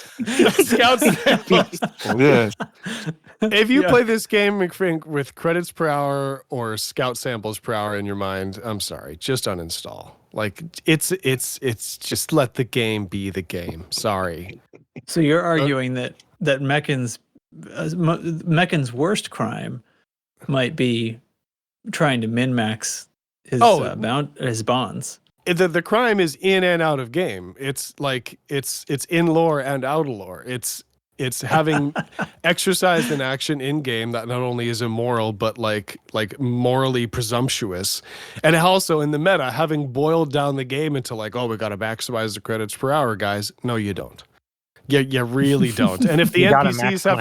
Scout samples. Yeah. If you play this game with credits per hour or scout samples per hour in your mind, I'm sorry, just uninstall. Like it's just let the game be the game. Sorry. So you're arguing that Mechan's worst crime might be trying to min-max his his bonds. The crime is in and out of game. It's like it's in lore and out of lore. It's having exercised an action in game that not only is immoral but like morally presumptuous, and also in the meta having boiled down the game into like, oh, we got to maximize the credits per hour, guys. No, you don't. You really don't. And if the NPCs have,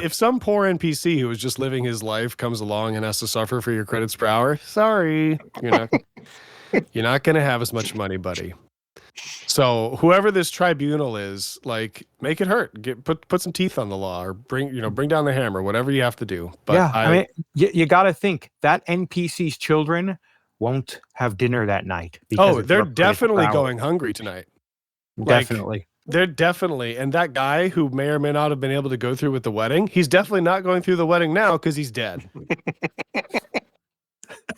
if some poor NPC who is just living his life comes along and has to suffer for your credits per hour, sorry, you're not going to have as much money, buddy. So whoever this tribunal is, like, make it hurt. Put some teeth on the law, or bring down the hammer. Whatever you have to do. But yeah, I mean, you got to think that NPC's children won't have dinner that night. They're definitely going hungry tonight. Definitely. They're definitely, and that guy who may or may not have been able to go through with the wedding, he's definitely not going through the wedding now because he's dead.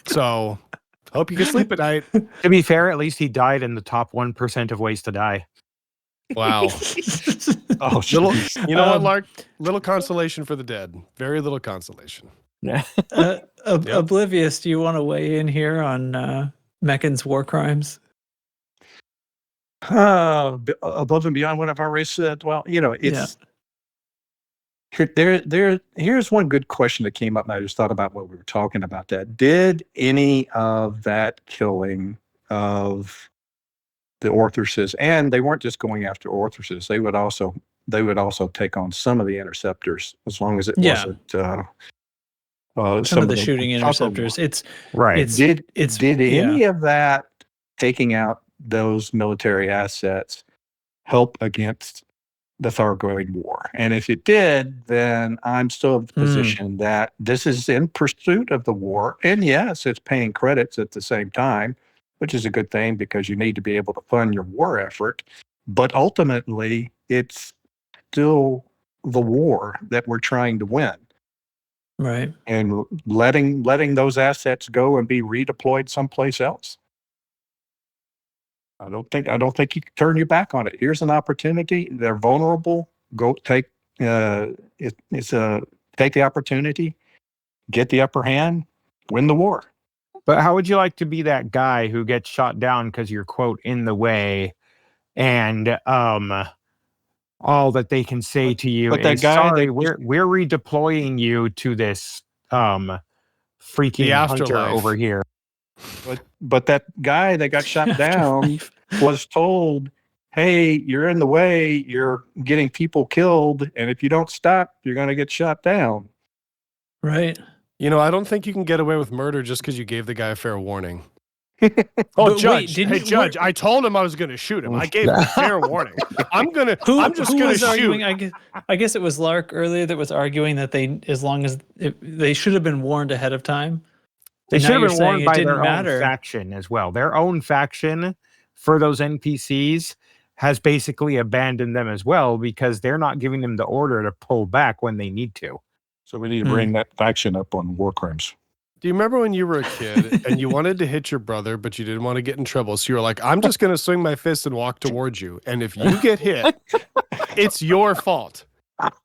So, hope you can sleep at night. To be fair, at least he died in the top 1% of ways to die. Wow. You know what, Lark? Little consolation for the dead. Very little consolation. Oblivious, do you want to weigh in here on Mechan's war crimes? Above and beyond what I've already said. Well, it's here's one good question that came up, and I just thought about what we were talking about. That did any of that killing of the Orthruses, and they weren't just going after Orthruses. They would also take on some of the interceptors, as long as it wasn't some of the shooting interceptors. It's right. Did any of that taking out those military assets help against the Thargoid War? And if it did, then I'm still in the position that this is in pursuit of the war. And yes, it's paying credits at the same time, which is a good thing because you need to be able to fund your war effort. But ultimately, it's still the war that we're trying to win. Right. And letting those assets go and be redeployed someplace else. I don't think you can turn your back on it. Here's an opportunity. They're vulnerable. Go take take the opportunity, get the upper hand, win the war. But how would you like to be that guy who gets shot down because you're, quote, in the way, and all that they can say to you is, sorry, we're redeploying you to this freaking hunter over here. But that guy that got shot down was told, hey, you're in the way, you're getting people killed, and if you don't stop, you're going to get shot down. Right. I don't think you can get away with murder just because you gave the guy a fair warning. Judge, I told him I was going to shoot him. I gave him a fair warning. I'm just going to shoot. I guess it was Lark earlier that was arguing that they should have been warned ahead of time. They should have been warned by their own faction as well. Their own faction for those NPCs has basically abandoned them as well because they're not giving them the order to pull back when they need to. So we need to bring that faction up on war crimes. Do you remember when you were a kid and you wanted to hit your brother, but you didn't want to get in trouble? So you were like, I'm just going to swing my fist and walk towards you. And if you get hit, it's your fault.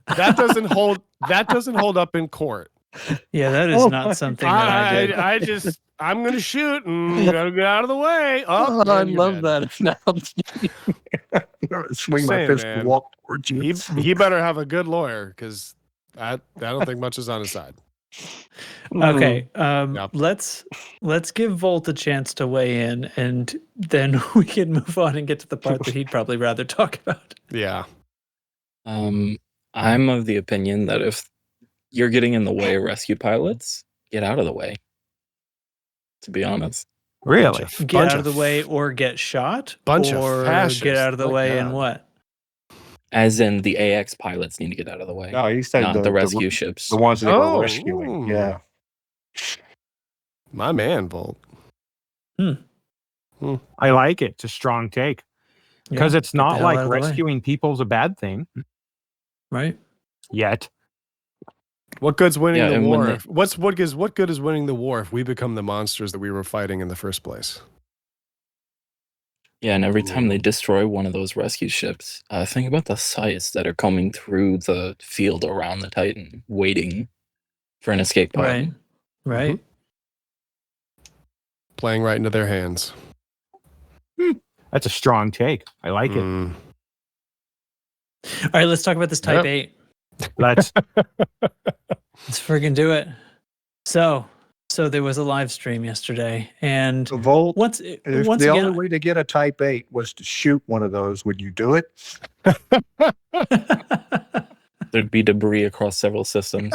That doesn't hold up in court. Yeah, that is not something that I did. I'm going to shoot and gotta get out of the way. Oh, I love that analogy. Swing my fist and walk towards you. He better have a good lawyer because I don't think much is on his side. Okay, let's give Volt a chance to weigh in, and then we can move on and get to the part that he'd probably rather talk about. Yeah. I'm of the opinion that if you're getting in the way of rescue pilots, get out of the way. To be honest. Really? Get out of the way or get shot? Bunch of or fascists. get out of the My way God. and what? As in the AX pilots need to get out of the way. No, he said Not the rescue ships. the ones they Oh, were rescuing. Yeah. My man, Volt. I like it. It's a strong take because Yeah, it's get the not hell like out of the way. rescuing people's a bad thing Right? yet. What good's winning Yeah, the and when war? they- What good is winning the war if we become the monsters that we were fighting in the first place? Yeah, and every time they destroy one of those rescue ships, think about the sights that are coming through the field around the Titan, waiting for an escape pod. Right. Right. Playing right into their hands. That's a strong take. I like it. Mm. All right, let's talk about this Type Yep. 8. Let's. Let's friggin' do it. So there was a live stream yesterday, and The Volt, once if once the again, only way to get a Type 8 was to shoot one of those, would you do it? There'd be debris across several systems.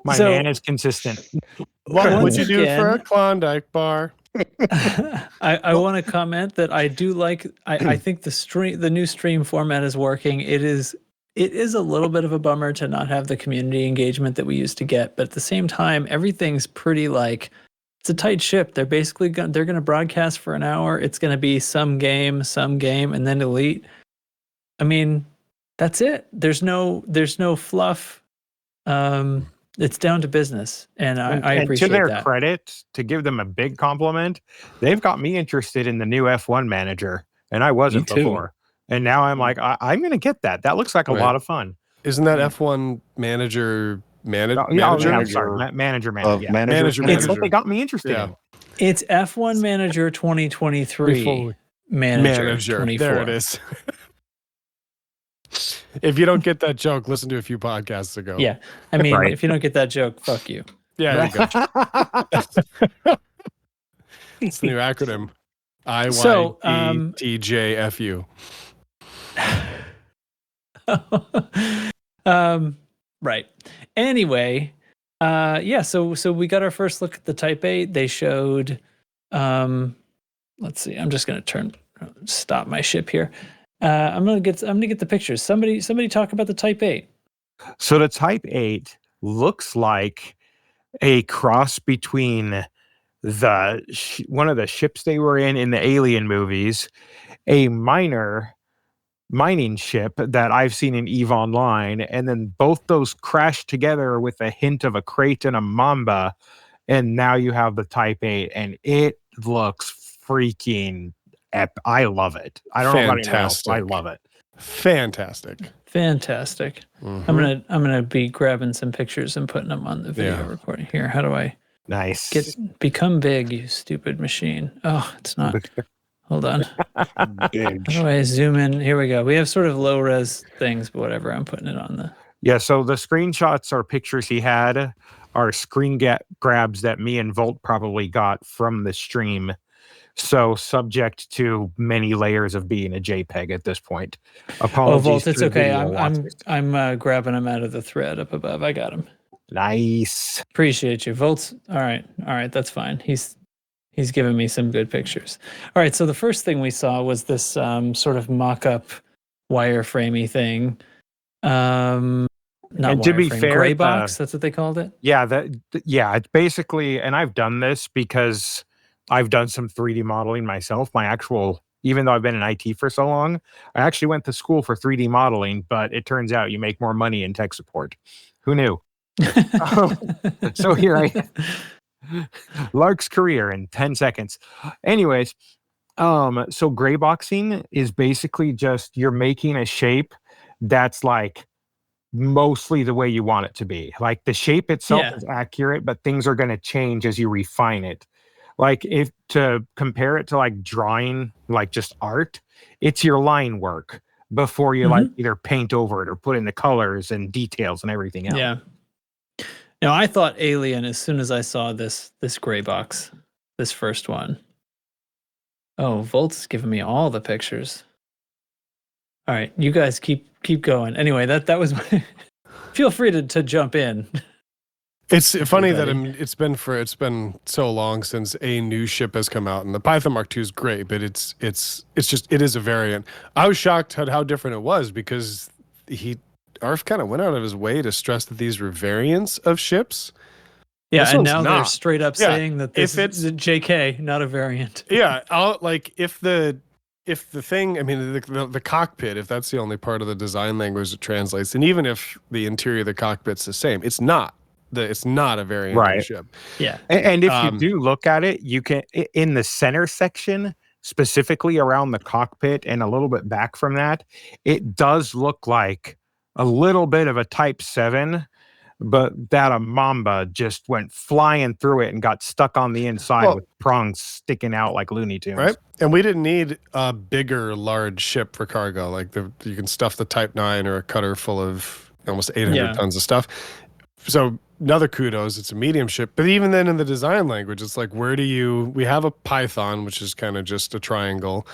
My So- man is consistent. What would Once you do for a again- Klondike bar? I want to comment that I do like. I think the new stream format is working. It is a little bit of a bummer to not have the community engagement that we used to get, but at the same time, everything's pretty like it's a tight ship. They're basically they're going to broadcast for an hour. It's going to be some game, and then delete. I mean, that's it. There's no fluff. It's down to business, and I And appreciate to their that. credit, to give them a big compliment, they've got me interested in the new F1 manager, and I wasn't too. before. And now I'm like, I'm going to get that. That looks like a Right. lot of fun. Isn't that F1 manager? Oh, yeah, Manager? I'm sorry, manager. Of Yeah. manager. That's what they got me interested Yeah. in. It's F1 Manager 2023. Before Manager 24. There it is. If you don't get that joke, listen to a few podcasts ago. Yeah. I mean, Right. if you don't get that joke, fuck you. Yeah, there you go. It's the new acronym. So, IYDTJFU. Right. Anyway, yeah, so we got our first look at the Type 8. They showed let's see. I'm just going to stop my ship here. I'm going to get the pictures. Somebody talk about the Type 8. So the Type 8 looks like a cross between one of the ships they were in the Alien movies, a mining ship that I've seen in EVE Online, and then both those crashed together with a hint of a crate and a mamba, and now you have the Type 8, and it looks freaking epic. I love it. I don't know about anyone else. I Fantastic. love it. Fantastic. Fantastic. Mhm. I'm gonna be grabbing some pictures and putting them on the video Yeah. recording here. How do I Nice. become big, you stupid machine? Oh, it's not. Hold on. Big. How do I zoom in? Here we go. We have sort of low res things, but whatever. I'm putting it on the. Yeah, so the screenshots are pictures he had, are screen grabs that me and Volt probably got from the stream. So subject to many layers of being a JPEG at this point. Apologies. Oh, Volt, to it's the okay. video watchers. I'm grabbing them out of the thread up above. I got him. Nice. Appreciate you, Volt's. All right, that's fine. He's giving me some good pictures. All right, so the first thing we saw was this sort of mock-up wireframey thing. Not And to be wireframe, fair, gray box. That's what they called it. Yeah, it's basically, and I've done this because I've done some 3D modeling myself. Even though I've been in IT for so long, I actually went to school for 3D modeling, but it turns out you make more money in tech support. Who knew? So here Lark's career in 10 seconds. Anyways, so gray boxing is basically just you're making a shape that's like mostly the way you want it to be. Like the shape itself Yeah. is accurate, but things are going to change as you refine it. Like if to compare it to like drawing, like just art, it's your line work before you like either paint over it or put in the colors and details and everything else. Yeah. Now I thought Alien as soon as I saw this gray box, this first one. Oh, Volt's giving me all the pictures. All right, you guys keep going. Anyway, that was my. Feel free to jump in. It's funny that Everybody. it's been so long since a new ship has come out, and the Python Mark II is great, but it is a variant. I was shocked at how different it was because Arf kind of went out of his way to stress that these were variants of ships. Yeah, This and one's now they're not. straight up Yeah, saying that this if is a JK, not a variant. Yeah, if the thing, I mean, the cockpit, if that's the only part of the design language that translates, and even if the interior of the cockpit's the same, it's not a variant of the Right. ship. Yeah. And if you do look at it, you can in the center section, specifically around the cockpit and a little bit back from that, it does look like a little bit of a Type 7, but that a Mamba just went flying through it and got stuck on the inside Well, with prongs sticking out like Looney Tunes. Right, and we didn't need a bigger, large ship for cargo. Like you can stuff the Type 9 or a cutter full of almost 800 tons of stuff. So another kudos, it's a medium ship. But even then in the design language, it's like, we have a Python, which is kind of just a triangle.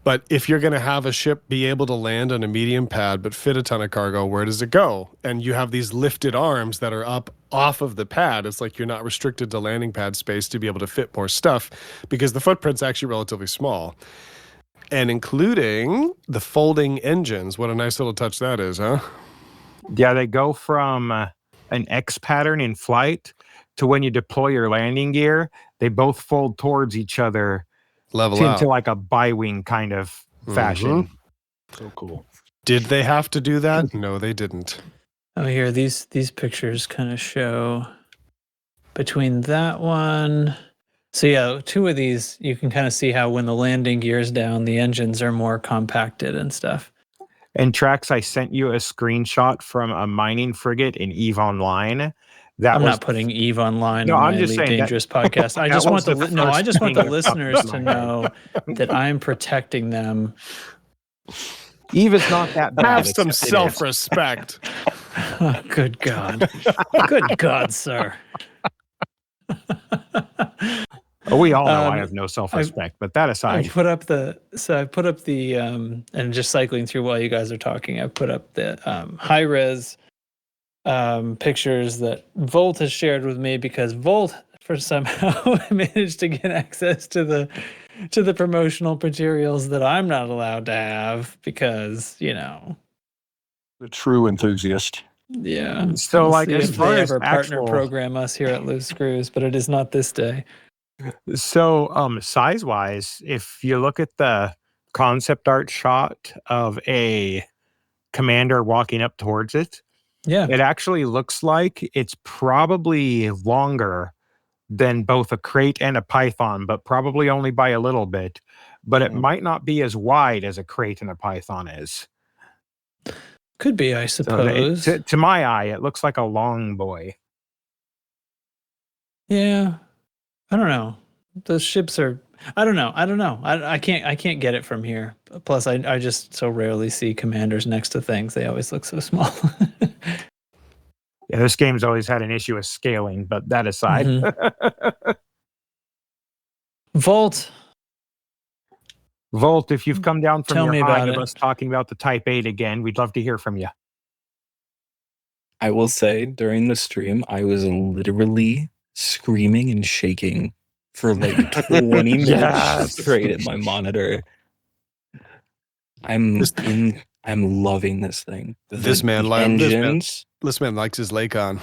But if you're going to have a ship be able to land on a medium pad but fit a ton of cargo, where does it go? And you have these lifted arms that are up off of the pad. It's like you're not restricted to landing pad space to be able to fit more stuff because the footprint's actually relatively small. And including the folding engines. What a nice little touch that is, huh? Yeah, they go from an X pattern in flight to when you deploy your landing gear, they both fold towards each other Level out into like a bi-wing kind of fashion. So cool. Did they have to do that? No, they didn't. Oh, here these pictures kind of show between that one. So yeah, two of these you can kind of see how when the landing gear's down, the engines are more compacted and stuff. And Trax, I sent you a screenshot from a mining frigate in EVE Online. I'm not putting EVE Online No, on I'm my just Elite saying Dangerous podcast. I just want the listeners to know that I'm protecting them. EVE is not that bad. Have some self-respect. Oh, good God. Good God, sir. We all know I have no self-respect, but that aside. I put up the and just cycling through while you guys are talking, I put up the high-res pictures that Volt has shared with me because Volt for somehow managed to get access to the promotional materials that I'm not allowed to have because, The true enthusiast. Yeah. So We'll like see as if far they as ever partner actual program us here at Loose Screws, but it is not this day. So size-wise, if you look at the concept art shot of a commander walking up towards it, Yeah. it actually looks like it's probably longer than both a crate and a python, but probably only by a little bit. But it might not be as wide as a crate and a python is. Could be, I suppose. So to my eye, it looks like a long boy. Yeah. I don't know. Those ships are I don't know. I can't get it from here. Plus I just so rarely see commanders next to things. They always look so small. Yeah, this game's always had an issue with scaling, but that aside. Volt, if you've come down from Tell me your high about of it. us talking about the Type 8 again, we'd love to hear from you. I will say during the stream, I was literally screaming and shaking for like 20 minutes straight at my monitor. I'm loving this thing. This man likes his Lakon.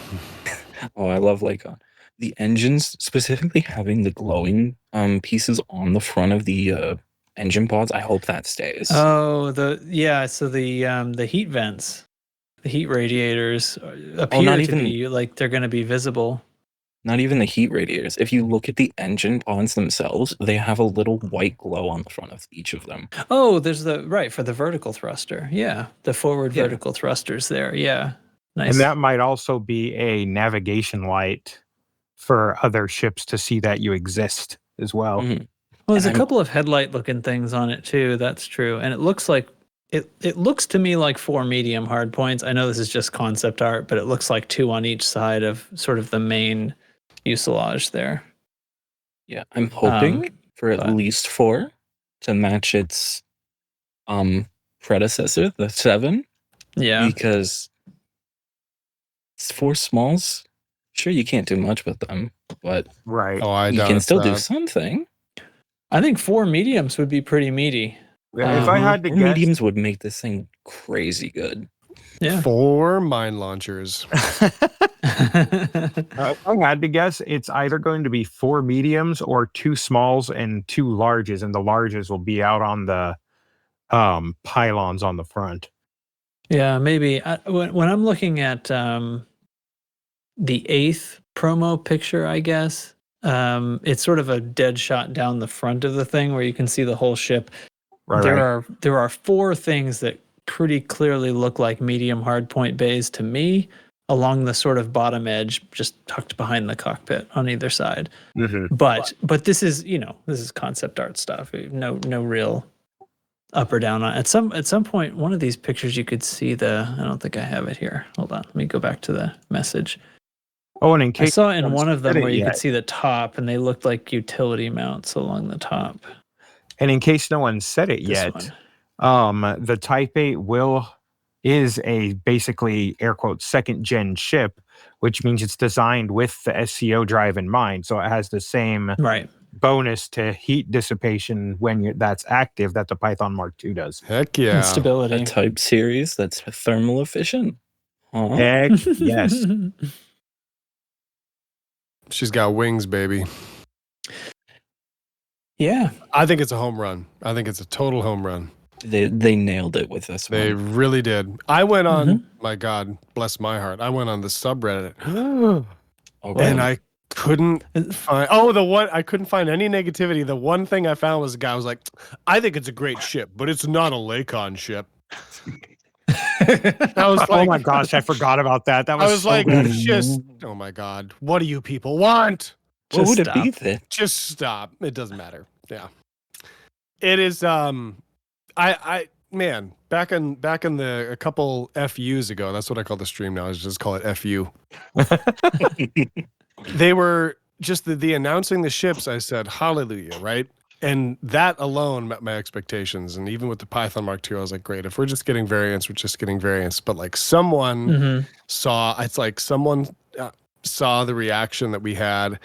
Oh, I love Lakon. The engines, specifically having the glowing pieces on the front of the engine pods, I hope that stays. so the heat vents, the heat radiators appear not to even- be like they're going to be visible. Not even the heat radiators. If you look at the engine pods themselves, they have a little white glow on the front of each of them. Oh, there's for the vertical thruster. Yeah, the forward vertical thrusters there. Yeah. Nice. And that might also be a navigation light for other ships to see that you exist as well. Mhm. Well, there's a couple of headlight looking things on it too. That's true. And it looks like it looks to me like 4 medium hard points. I know this is just concept art, but it looks like 2 on each side of sort of the main fuselage there. Yeah, I'm hoping for at least 4 to match its predecessor, the 7, Yeah. because for smalls, sure, you can't do much with them, but Right. Oh, I you doubt can it's still do that. something. I think 4 mediums would be pretty meaty. If I had to Or guess, mediums would make this thing crazy good. Yeah. 4 mine launchers. if I had to guess, it's either going to be 4 mediums or 2 smalls and 2 larges, and the larges will be out on the pylons on the front. Yeah, maybe. When I'm looking at the 8th promo picture, I guess, it's sort of a dead shot down the front of the thing where you can see the whole ship. Right. There are 4 things that pretty clearly look like medium hardpoint bays to me, along the sort of bottom edge, just tucked behind the cockpit on either side. Mm-hmm. But this is, this is concept art stuff. No real up or down on. At some point, one of these pictures you could see I don't think I have it here. Hold on, let me go back to the message. Oh, and in I case saw in one of them where you yet. could see the top, and they looked like utility mounts along the top. And in case no one said it This yet, one. the Type 8 is a basically air quotes 2nd gen ship, which means it's designed with the SCO drive in mind. So it has the same Right. bonus to heat dissipation when that's active that the Python Mark II does. Heck yeah. And stability. A type series that's thermal efficient. Huh? Heck yes. She's got wings, baby. Yeah. I think it's a home run. I think it's a total home run. They nailed it with this They one. really did. I went on, my God, bless my heart. I went on the subreddit Okay. and I couldn't find, I couldn't find any negativity. The one thing I found was a guy was like, I think it's a great ship, but it's not a Lakon ship. I was like, Oh my gosh, I forgot about that. That was I was so like, good. just, oh my God, what do you people want? What would Just it be stop. then? Just stop. It doesn't matter. Yeah. It is man, back in a couple FUs ago, that's what I call the stream now. I just call it FU. They were just the announcing the ships, I said, hallelujah, right? And that alone met my expectations. And even with the Python Mark II, I was like, great, if we're just getting variants, we're just getting variants. But like someone saw the reaction that we had,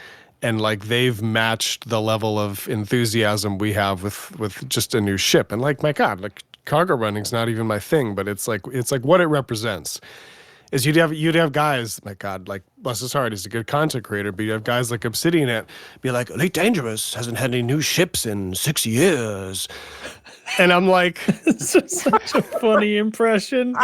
and like they've matched the level of enthusiasm we have with just a new ship. And like, my God, like cargo running's not even my thing, but it's like what it represents is you'd have guys, my God, like bless his heart, he's a good content creator, but you have guys like Obsidian at be like, Elite Dangerous hasn't had any new ships in 6 years. And I'm like, It's just such a funny impression.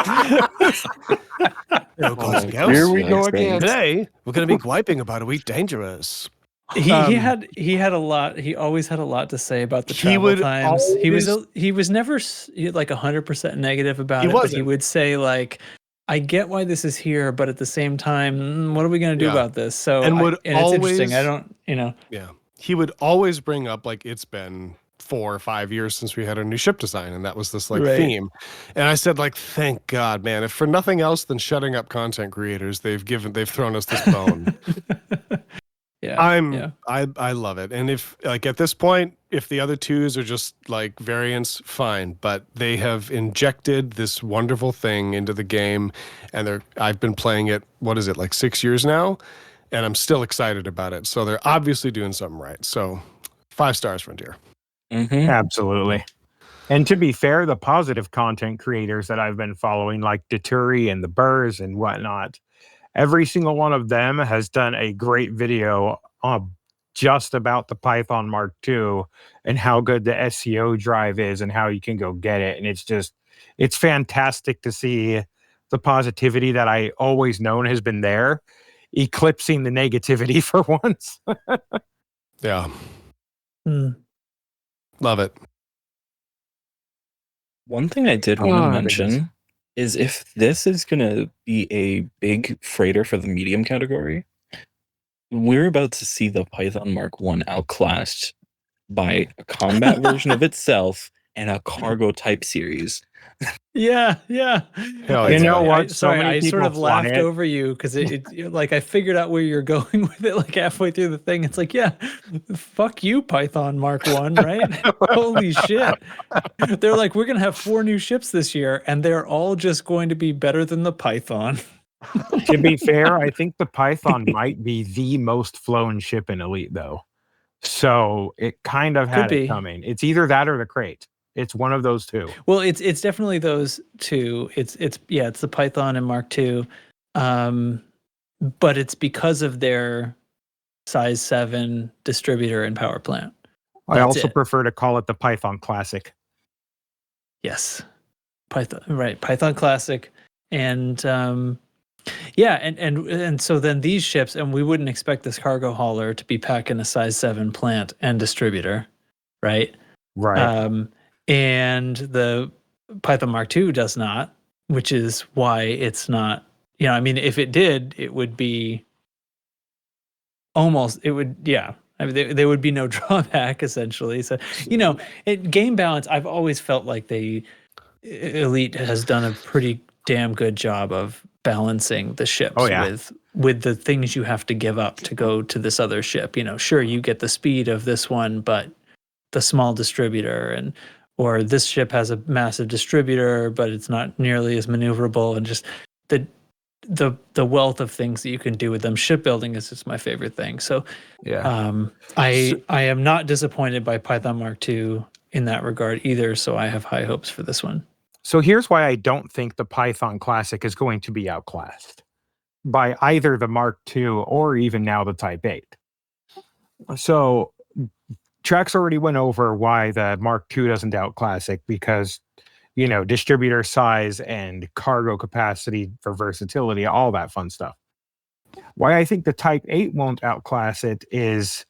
Here we go again. Today we're going to be griping about Elite Dangerous. He had a lot. He always had a lot to say about the He travel would times. He always- was never like 100% negative about He it, but he wasn't. would say like, "I get why this is here, but at the same time, what are we going to do Yeah. about this?" So And would it's interesting. I always- don't, Yeah. He would always bring up like it's been 4 or 5 years since we had a new ship design, and that was this like Right. theme. And I said, like, thank God, man. If for nothing else than shutting up content creators, they've thrown us this bone. Yeah. I love it. And if like at this point, if the other twos are just like variants, fine. But they have injected this wonderful thing into the game, and I've been playing it, what is it, like 6 years now? And I'm still excited about it. So they're obviously doing something right. So 5 stars, Frontier. Mm-hmm. Absolutely. And to be fair, the positive content creators that I've been following, like Deturi and the Burrs and whatnot, every single one of them has done a great video just about the Python Mark II and how good the SCO drive is and how you can go get it. And it's fantastic to see the positivity that I always known has been there, eclipsing the negativity for once. Yeah. Mm. Love it. One thing I did want to Oh, mention is if this is going to be a big freighter for the medium category, we're about to see the Python Mark I outclassed by a combat version of itself and a cargo type series. Yeah. Hell You yeah. know what? So So many I sort people of fly laughed it. over you because like I figured out where you're going with it like halfway through the thing. It's like, yeah, fuck you, Python Mark 1, right? Holy shit. They're like, we're going to have 4 new ships this year, and they're all just going to be better than the Python. To be fair, I think the Python might be the most flown ship in Elite, though. So it kind of had Could it be. coming. It's either that or the crate. It's one of those two. Well, it's definitely those two. It's the Python and Mark II. But it's because of their size 7 distributor and power plant. I That's also it. prefer to call it the Python Classic. Yes. Python Classic. And and so then these ships, and we wouldn't expect this cargo hauler to be packing a size 7 plant and distributor, right? Right. And the Python Mark II does not, which is why it's not, I mean, if it did, it would be almost, I mean, there would be no drawback essentially. So, game balance, I've always felt like Elite has done a pretty damn good job of balancing the ships with the things you have to give up to go to this other ship. Sure, you get the speed of this one, but the small distributor, or this ship has a massive distributor, but it's not nearly as maneuverable, and just the wealth of things that you can do with them. Shipbuilding is just my favorite thing. So I am not disappointed by Python Mark II in that regard either. So I have high hopes for this one. So here's why I don't think the Python Classic is going to be outclassed by either the Mark II or even now the Type 8. So Trax already went over why the Mark II doesn't outclass it because, distributor size and cargo capacity for versatility, all that fun stuff. Why I think the Type 8 won't outclass it is,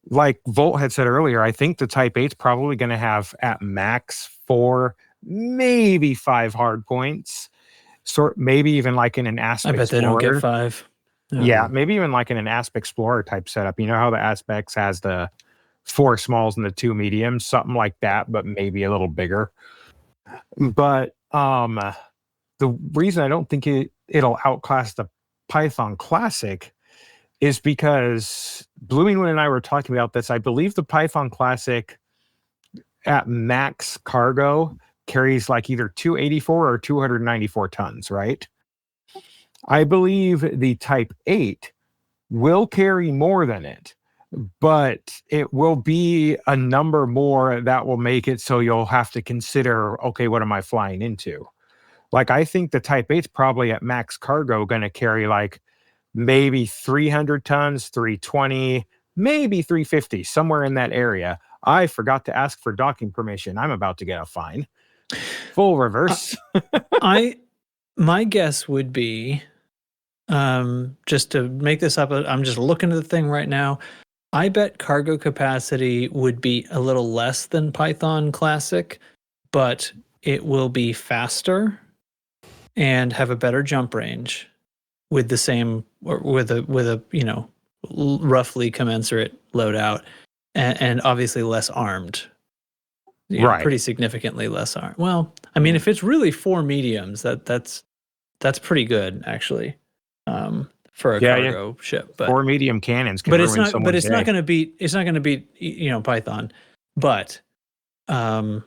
like Volt had said earlier, I think the Type 8's probably going to have at max 4, maybe 5 hard points. Maybe even like in an Asp I bet Explorer. they don't get 5. Yeah, maybe even like in an Asp Explorer type setup. You know how the Aspex has the 4 smalls and the 2 mediums, something like that, but maybe a little bigger. But the reason I don't think it'll outclass the Python Classic is because Bloomingwood and I were talking about this. I believe the Python Classic at max cargo carries like either 284 or 294 tons, right? I believe the Type 8 will carry more than it, but it will be a number more that will make it so you'll have to consider, okay, what am I flying into? Like, I think the Type 8's probably at max cargo going to carry like maybe 300 tons, 320, maybe 350, somewhere in that area. I forgot to ask for docking permission. I'm about to get a fine. Full reverse. My guess would be, just to make this up, I'm just looking at the thing right now. I bet cargo capacity would be a little less than Python Classic, but it will be faster and have a better jump range with the same, or with a roughly commensurate loadout, and obviously less armed. Right. Pretty significantly less armed. Well, I mean, if it's really 4 mediums, that's pretty good actually. For a cargo ship, but 4 medium cannons can but it's ruin not. someone's But it's day. not going to beat. It's not going to beat Python. But so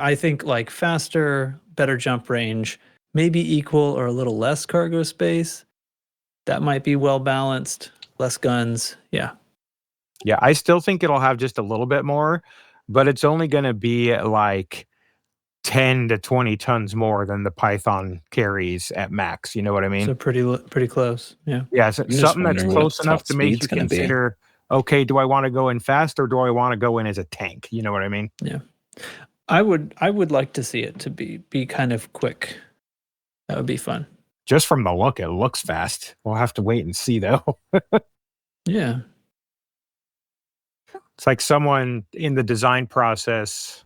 I think like faster, better jump range, maybe equal or a little less cargo space. That might be well balanced. Less guns. Yeah. Yeah, I still think it'll have just a little bit more, but it's only going to be like 10 to 20 tons more than the Python carries at max. You know what I mean? So pretty close. Yeah. Yeah, so just something that's wondering what close its enough top to make you speed's gonna be. consider, okay, do I want to go in fast or do I want to go in as a tank? You know what I mean? Yeah. I would like to see it to be kind of quick. That would be fun. Just from the look, it looks fast. We'll have to wait and see though. Yeah. It's like someone in the design process,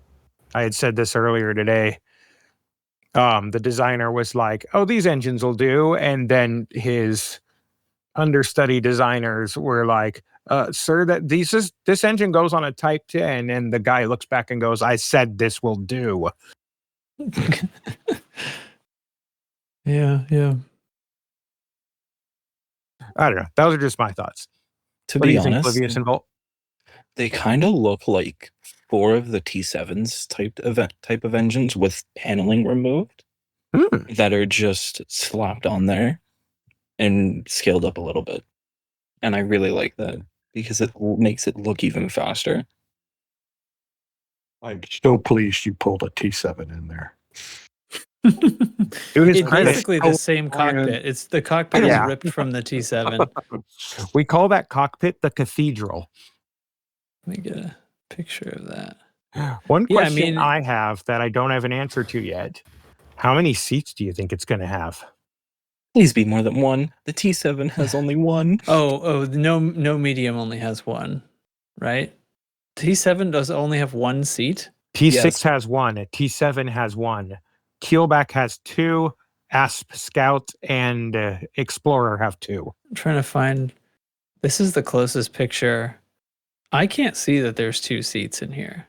I had said this earlier today. The designer was like, oh, these engines will do. And then his understudy designers were like, sir, that this engine goes on a Type 10, and the guy looks back and goes, I said this will do. Yeah. I don't know. Those are just my thoughts. To What do be you think, honest, Livius and Volt? they kind of look like 4 of the T7s type of engines with paneling removed that are just slapped on there and scaled up a little bit. And I really like that because it makes it look even faster. I'm so pleased you pulled a T7 in there. To his It's credit, basically the same cockpit. It's the cockpit is Yeah. ripped from the T7. we call that cockpit the cathedral. Let me get a picture of that. One Yeah, I question mean- I have that I don't have an answer to yet. How many seats do you think it's going to have? Please be more than one. The T7 has only one. No medium only has one, right? T7 does only have one seat. T6 Yes. has one. A T7 has one. Keelback has 2. Asp Scout and Explorer have 2. I'm trying to find. This is the closest picture. I can't see that there's 2 seats in here.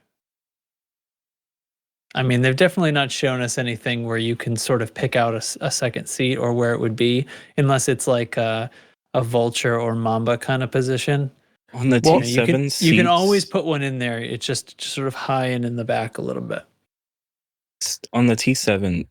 I mean, they've definitely not shown us anything where you can sort of pick out a second seat or where it would be, unless it's like a vulture or mamba kind of position. On the You know, T7 you can always seats- put one in there. It's just sort of high and in the back a little bit. on the T7,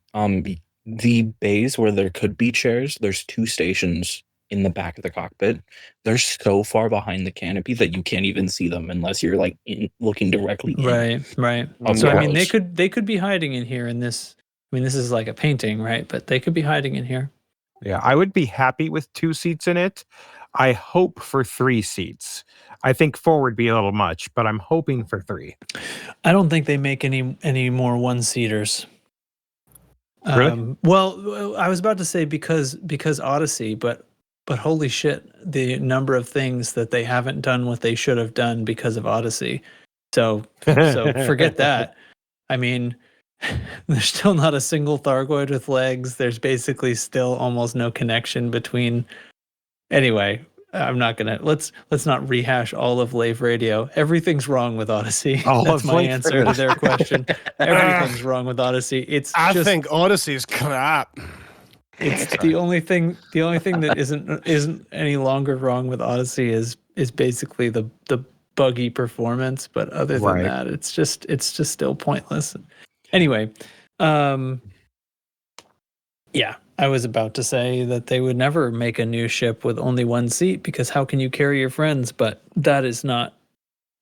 the bays where there could be chairs, there's 2 stations in the back of the cockpit. They're so far behind the canopy that you can't even see them unless you're like looking directly in. Right. Of So the I mean, house. they could be hiding in here in this. I mean, this is like a painting, right? But they could be hiding in here. Yeah, I would be happy with 2 seats in it. I hope for 3 seats. I think 4 would be a little much, but I'm hoping for 3. I don't think they make any more one-seaters. Really? Well, I was about to say because Odyssey, but holy shit, the number of things that they haven't done what they should have done because of Odyssey. So forget that. I mean, there's still not a single Thargoid with legs. There's basically still almost no connection between. Anyway, I'm not gonna let's not rehash all of Lave Radio. Everything's wrong with Odyssey. All That's of my Lave answer to their question. Everything's wrong with Odyssey. I just think Odyssey's crap. it's the only thing that isn't any longer wrong with Odyssey is basically the buggy performance, but other than Right. that, it's just still pointless. Anyway, yeah, I was about to say that they would never make a new ship with only one seat because how can you carry your friends? But that is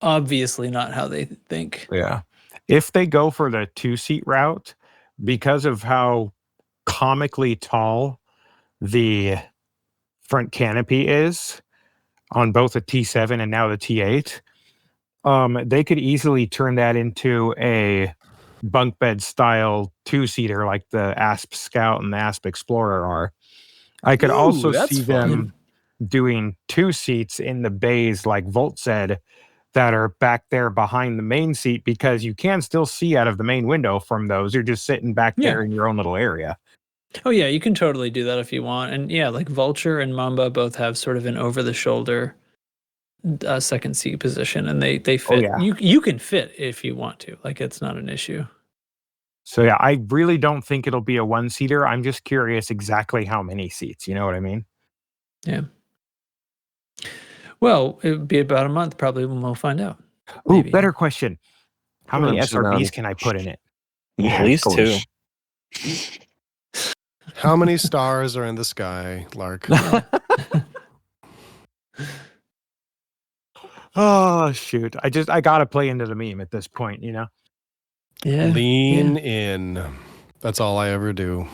obviously not how they think. Yeah. If they go for the 2-seat route, because of how comically tall the front canopy is on both the T7 and now the T8, they could easily turn that into a bunk bed style 2-seater like the Asp Scout and the Asp Explorer are. I could also that's see them doing 2 seats in the bays like Volt said that are back there behind the main seat because you can still see out of the main window from those. You're just sitting back there in your own little area. Oh yeah, you can totally do that if you want. And yeah, like Vulture and Mamba both have sort of an over the shoulder second seat position, and they fit. Oh, yeah. You can fit if you want to. Like it's not an issue. So yeah, I really don't think it'll be a 1-seater. I'm just curious exactly how many seats. You know what I mean? Yeah. Well, it would be about a month probably when we'll find out. Ooh, Maybe. better question. How many Well, SRBs can I put in it? At least 2. How many stars are in the sky, Lark? Oh shoot. I gotta play into the meme at this point, you know? Yeah. Lean in. That's all I ever do.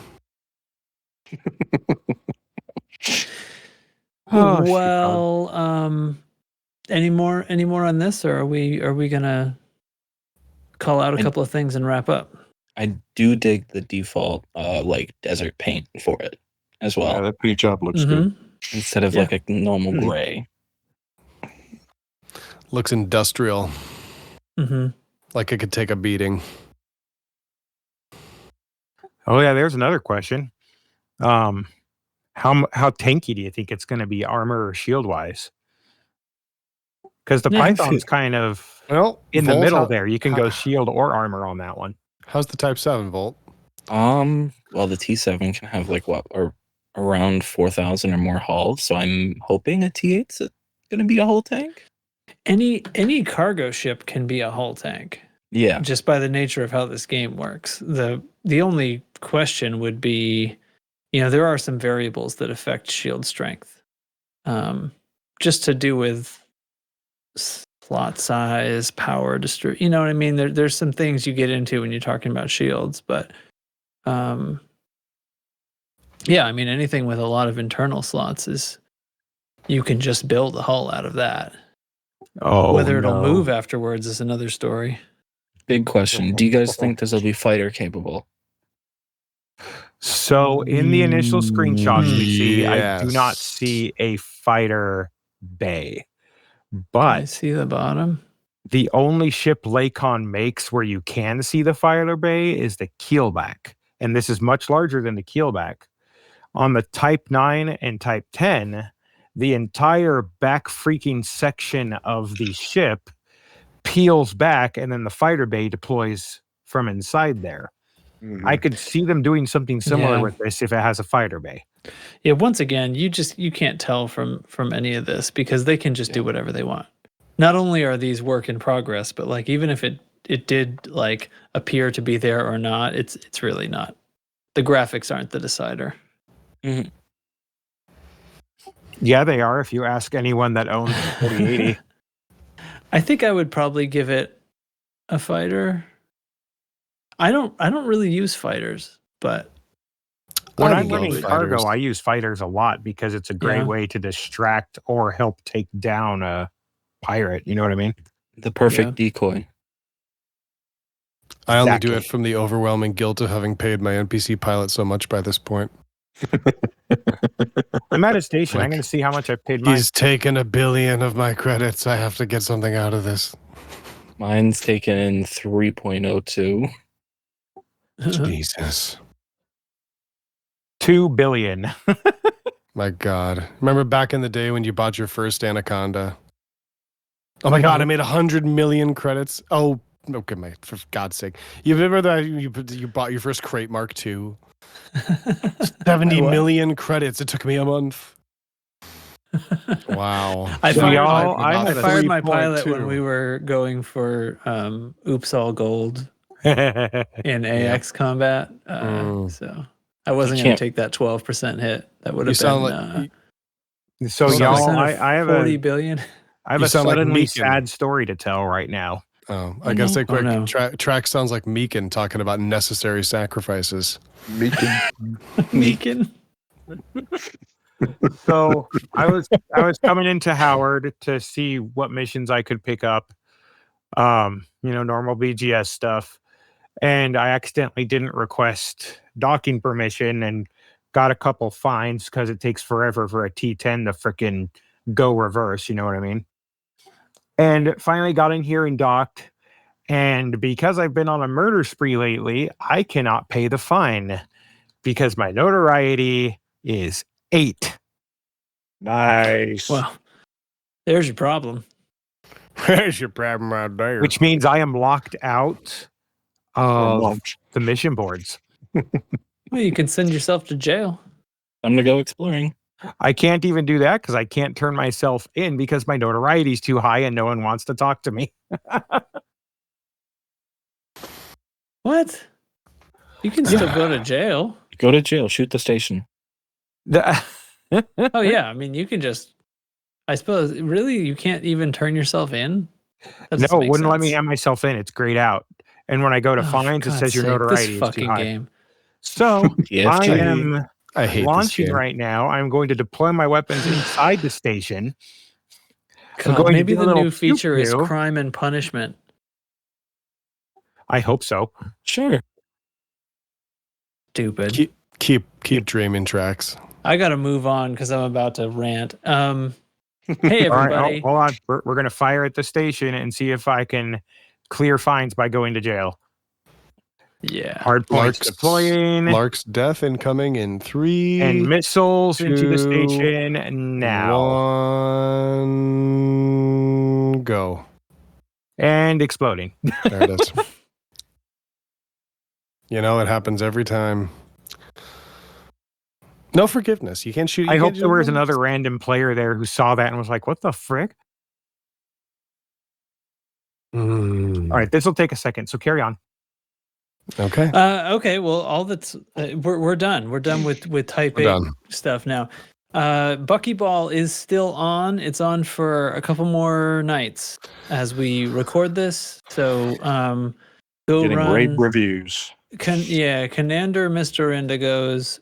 Oh, shoot. Well, any more on this, or are we gonna call out a couple of things and wrap up? I do dig the default like desert paint for it as well. Yeah, that paint job looks good. Instead of like a normal gray. Looks industrial. Mm-hmm. Like it could take a beating. Oh yeah, there's another question. How tanky do you think it's going to be, armor or shield wise? because the Yeah. Python's kind of Well, in the Volt, middle there. You can go shield or armor on that one. How's the Type 7 Volt? Well, the T7 can have like what, or around 4,000 or more hull. So I'm hoping a T8's going to be a hull tank. Any cargo ship can be a hull tank. Yeah. Just by the nature of how this game works. The only question would be, there are some variables that affect shield strength. Just to do with slot size, power you know what I mean? There's some things you get into when you're talking about shields, but yeah, I mean anything with a lot of internal slots is you can just build a hull out of that. Oh, Whether it'll move afterwards is another story. Big question. Do you guys think this will be fighter capable? So in the initial screenshots we see, I do not Yes. see a fighter bay. I But see the bottom. the only ship Lakon makes where you can see the fighter bay is the keelback. And this is much larger than the keelback. On the Type 9 and Type 10, the entire back freaking section of the ship peels back and then the fighter bay deploys from inside there. I could see them doing something similar Yeah. with this if it has a fighter bay. Yeah, once again, you can't tell from any of this because they can just do whatever they want. Not only are these work in progress, but like even if it did like appear to be there or not, it's really not. The graphics aren't the decider. Mm-hmm. Yeah, they are if you ask anyone that owns the 4080. I think I would probably give it a fighter. I don't really use fighters, but When I I'm love running fighters. cargo, I use fighters a lot because it's a great Yeah. way to distract or help take down a pirate. You know what I mean? The perfect decoy. I only do it Exactly. from the overwhelming guilt of having paid my NPC pilot so much by this point. I'm at a station. I'm Like, going to see how much I paid mine. He's taken 1 billion of my credits. I have to get something out of this. Mine's taken in 3.02. Jesus. 2 billion. My God. Remember back in the day when you bought your first Anaconda? Oh my God, I made 100 million credits. Oh, okay, mate, for God's sake. You remember that you bought your first Crate Mark II? 70 What? million credits. It took me a month. Wow. I So fired, y'all, my, I I have a fired my pilot 3.2. when we were going for Oops All Gold so in AX combat. So I wasn't going can't- to take that 12% hit. That would You have sound been like y'all, 12% of I have 40 a billion. I have You a sound like suddenly Meekin. sad story to tell right now. I Oh, gotta no. say Oh, quick. no. Track sounds like Meekin talking about necessary sacrifices. Meekin. So I was coming into Howard to see what missions I could pick up. Normal BGS stuff. And I accidentally didn't request docking permission and got a couple fines because it takes forever for a T10 to frickin' go reverse, you know what I mean? And finally got in here and docked. And because I've been on a murder spree lately, I cannot pay the fine because my notoriety is 8. Nice. Well, there's your problem. Where's your problem right there? Which means I am locked out of Launch. the mission boards. Well, you can send yourself to jail. I'm going to go exploring. I can't even do that because I can't turn myself in because my notoriety is too high and no one wants to talk to me. What? You can still go to jail. Go to jail. Shoot the station. Oh, yeah. I mean, you can just, I suppose, really, you can't even turn yourself in? That doesn't No, make wouldn't let me sense. have myself in. It's grayed out. And when I go to Oh, for fines, it God's says your sake, notoriety this is too fucking high. game. So I TFG. am I hate launching this game. right now. I'm going to deploy my weapons inside the station. I'm God, going to maybe do a the little new feature is pew-pew. crime and punishment. I hope so. Sure. Stupid. Keep dreaming, Tracks. I got to move on because I'm about to rant. Hey, All right, everybody. hold on. We're going to fire at the station and see if I can clear fines by going to jail. Yeah. Hard points deploying. Lark's death incoming in 3 And missiles into the 2, station now. 1, go. And exploding. There it is. You know, it happens every time. No forgiveness. You can't shoot. I hope there was another random player there who saw that and was like, what the frick? All right, this will take a second, so carry on. Okay. Okay. Well, all that's we're done. We're done with Type 8 stuff now. Buckyball is still on. It's on for a couple more nights as we record this. So go Getting run rave reviews. Commander Mr. Indigo's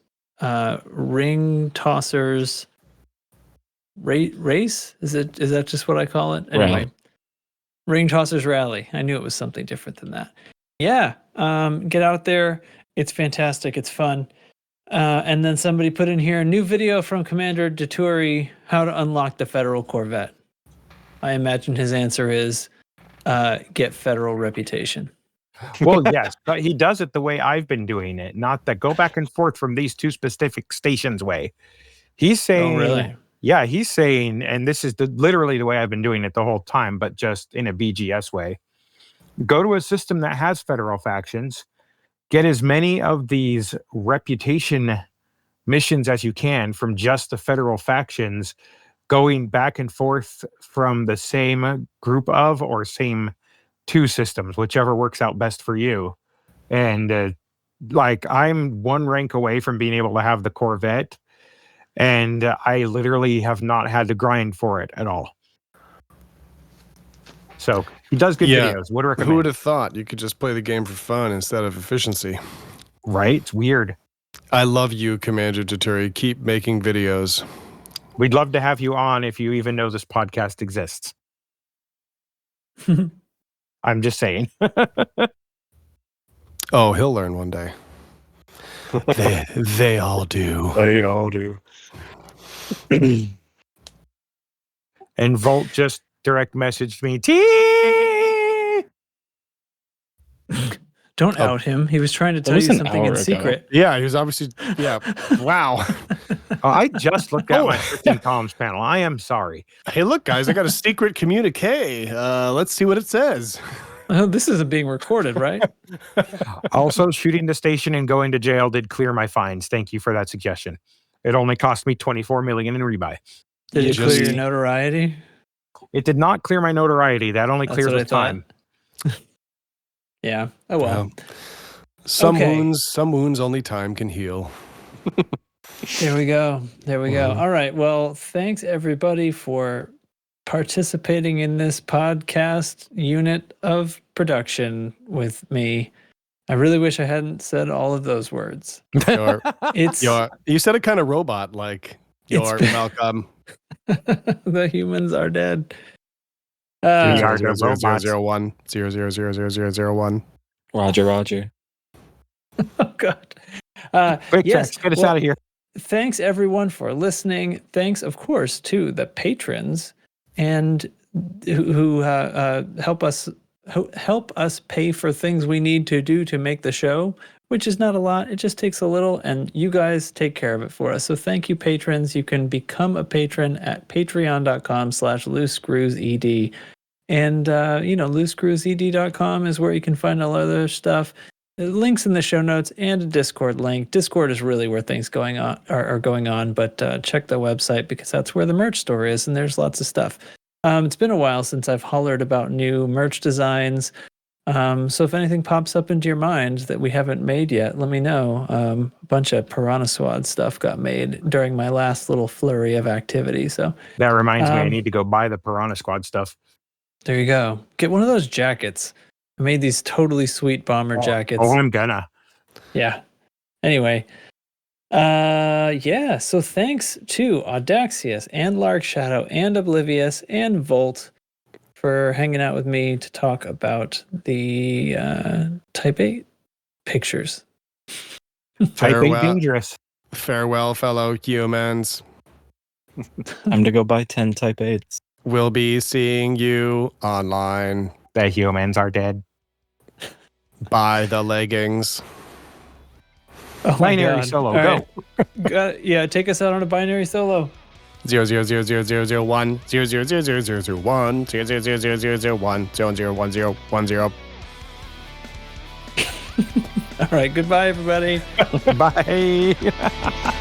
ring tossers race. Is that just what I call it? Anyway, Rally. Ring tossers rally. I knew it was something different than that. Yeah. Get out there. It's fantastic. It's fun. And then somebody put in here a new video from Commander Deturi, how to unlock the Federal Corvette. I imagine his answer is get Federal reputation. Well, yes, but he does it the way I've been doing it, not that go back and forth from these two specific stations way. He's saying, Oh, really? Yeah, he's saying, and this is literally the way I've been doing it the whole time, but just in a BGS way. Go to a system that has federal factions, get as many of these reputation missions as you can from just the federal factions, going back and forth from the same group of or same two systems, whichever works out best for you. And like I'm one rank away from being able to have the Corvette, and I literally have not had to grind for it at all. So he does good videos. Would recommend. Who would have thought you could just play the game for fun instead of efficiency? Right? It's weird. I love you, Commander Deturi. Keep making videos. We'd love to have you on if you even know this podcast exists. I'm just saying. Oh, he'll learn one day. They all do. They all do. And Volt just direct messaged me. T. Don't out him. He was trying to tell you something in secret. Yeah, he was obviously. Yeah. Wow. I just looked at my freaking comms panel. I am sorry. Hey, look, guys, I got a secret communique. Let's see what it says. Oh, this isn't being recorded, right? Also, shooting the station and going to jail did clear my fines. Thank you for that suggestion. It only cost me $24 million in rebuy. Did it clear your notoriety? It did not clear my notoriety. That only clears with time. Yeah. Oh well. Some wounds only time can heal. There we go. All right. Well, thanks everybody for participating in this podcast unit of production with me. I really wish I hadn't said all of those words. You said it kind of robot like. You're welcome. The humans are dead. 00001 0000001. Roger. Oh God. Quick, yes, get us out of here. Thanks everyone for listening. Thanks, of course, to the patrons and who help us pay for things we need to do to make the show, which is not a lot. It just takes a little, and you guys take care of it for us. So thank you, patrons. You can become a patron at patreon.com/loosescrewsed. And, loosescrewsed.com is where you can find all other stuff. Links in the show notes and a Discord link. Discord is really where things are going on, but check the website because that's where the merch store is, and there's lots of stuff. It's been a while since I've hollered about new merch designs. So if anything pops up into your mind that we haven't made yet, let me know. A bunch of Piranha Squad stuff got made during my last little flurry of activity. So that reminds me, I need to go buy the Piranha Squad stuff. There you go. Get one of those jackets. I made these totally sweet bomber jackets. Oh, I'm gonna. Yeah. Anyway. So thanks to Audaxius and Lark Shadow and Oblivious and Volt for hanging out with me to talk about the Type 8 pictures. Type 8 dangerous. Farewell, fellow humans. Time to go buy 10 Type 8s. We'll be seeing you online. The humans are dead. Buy the leggings. Oh binary solo, go. Yeah, take us out on a binary solo. 0000001 0000001 0000001 001010. All right. Goodbye, everybody. Bye.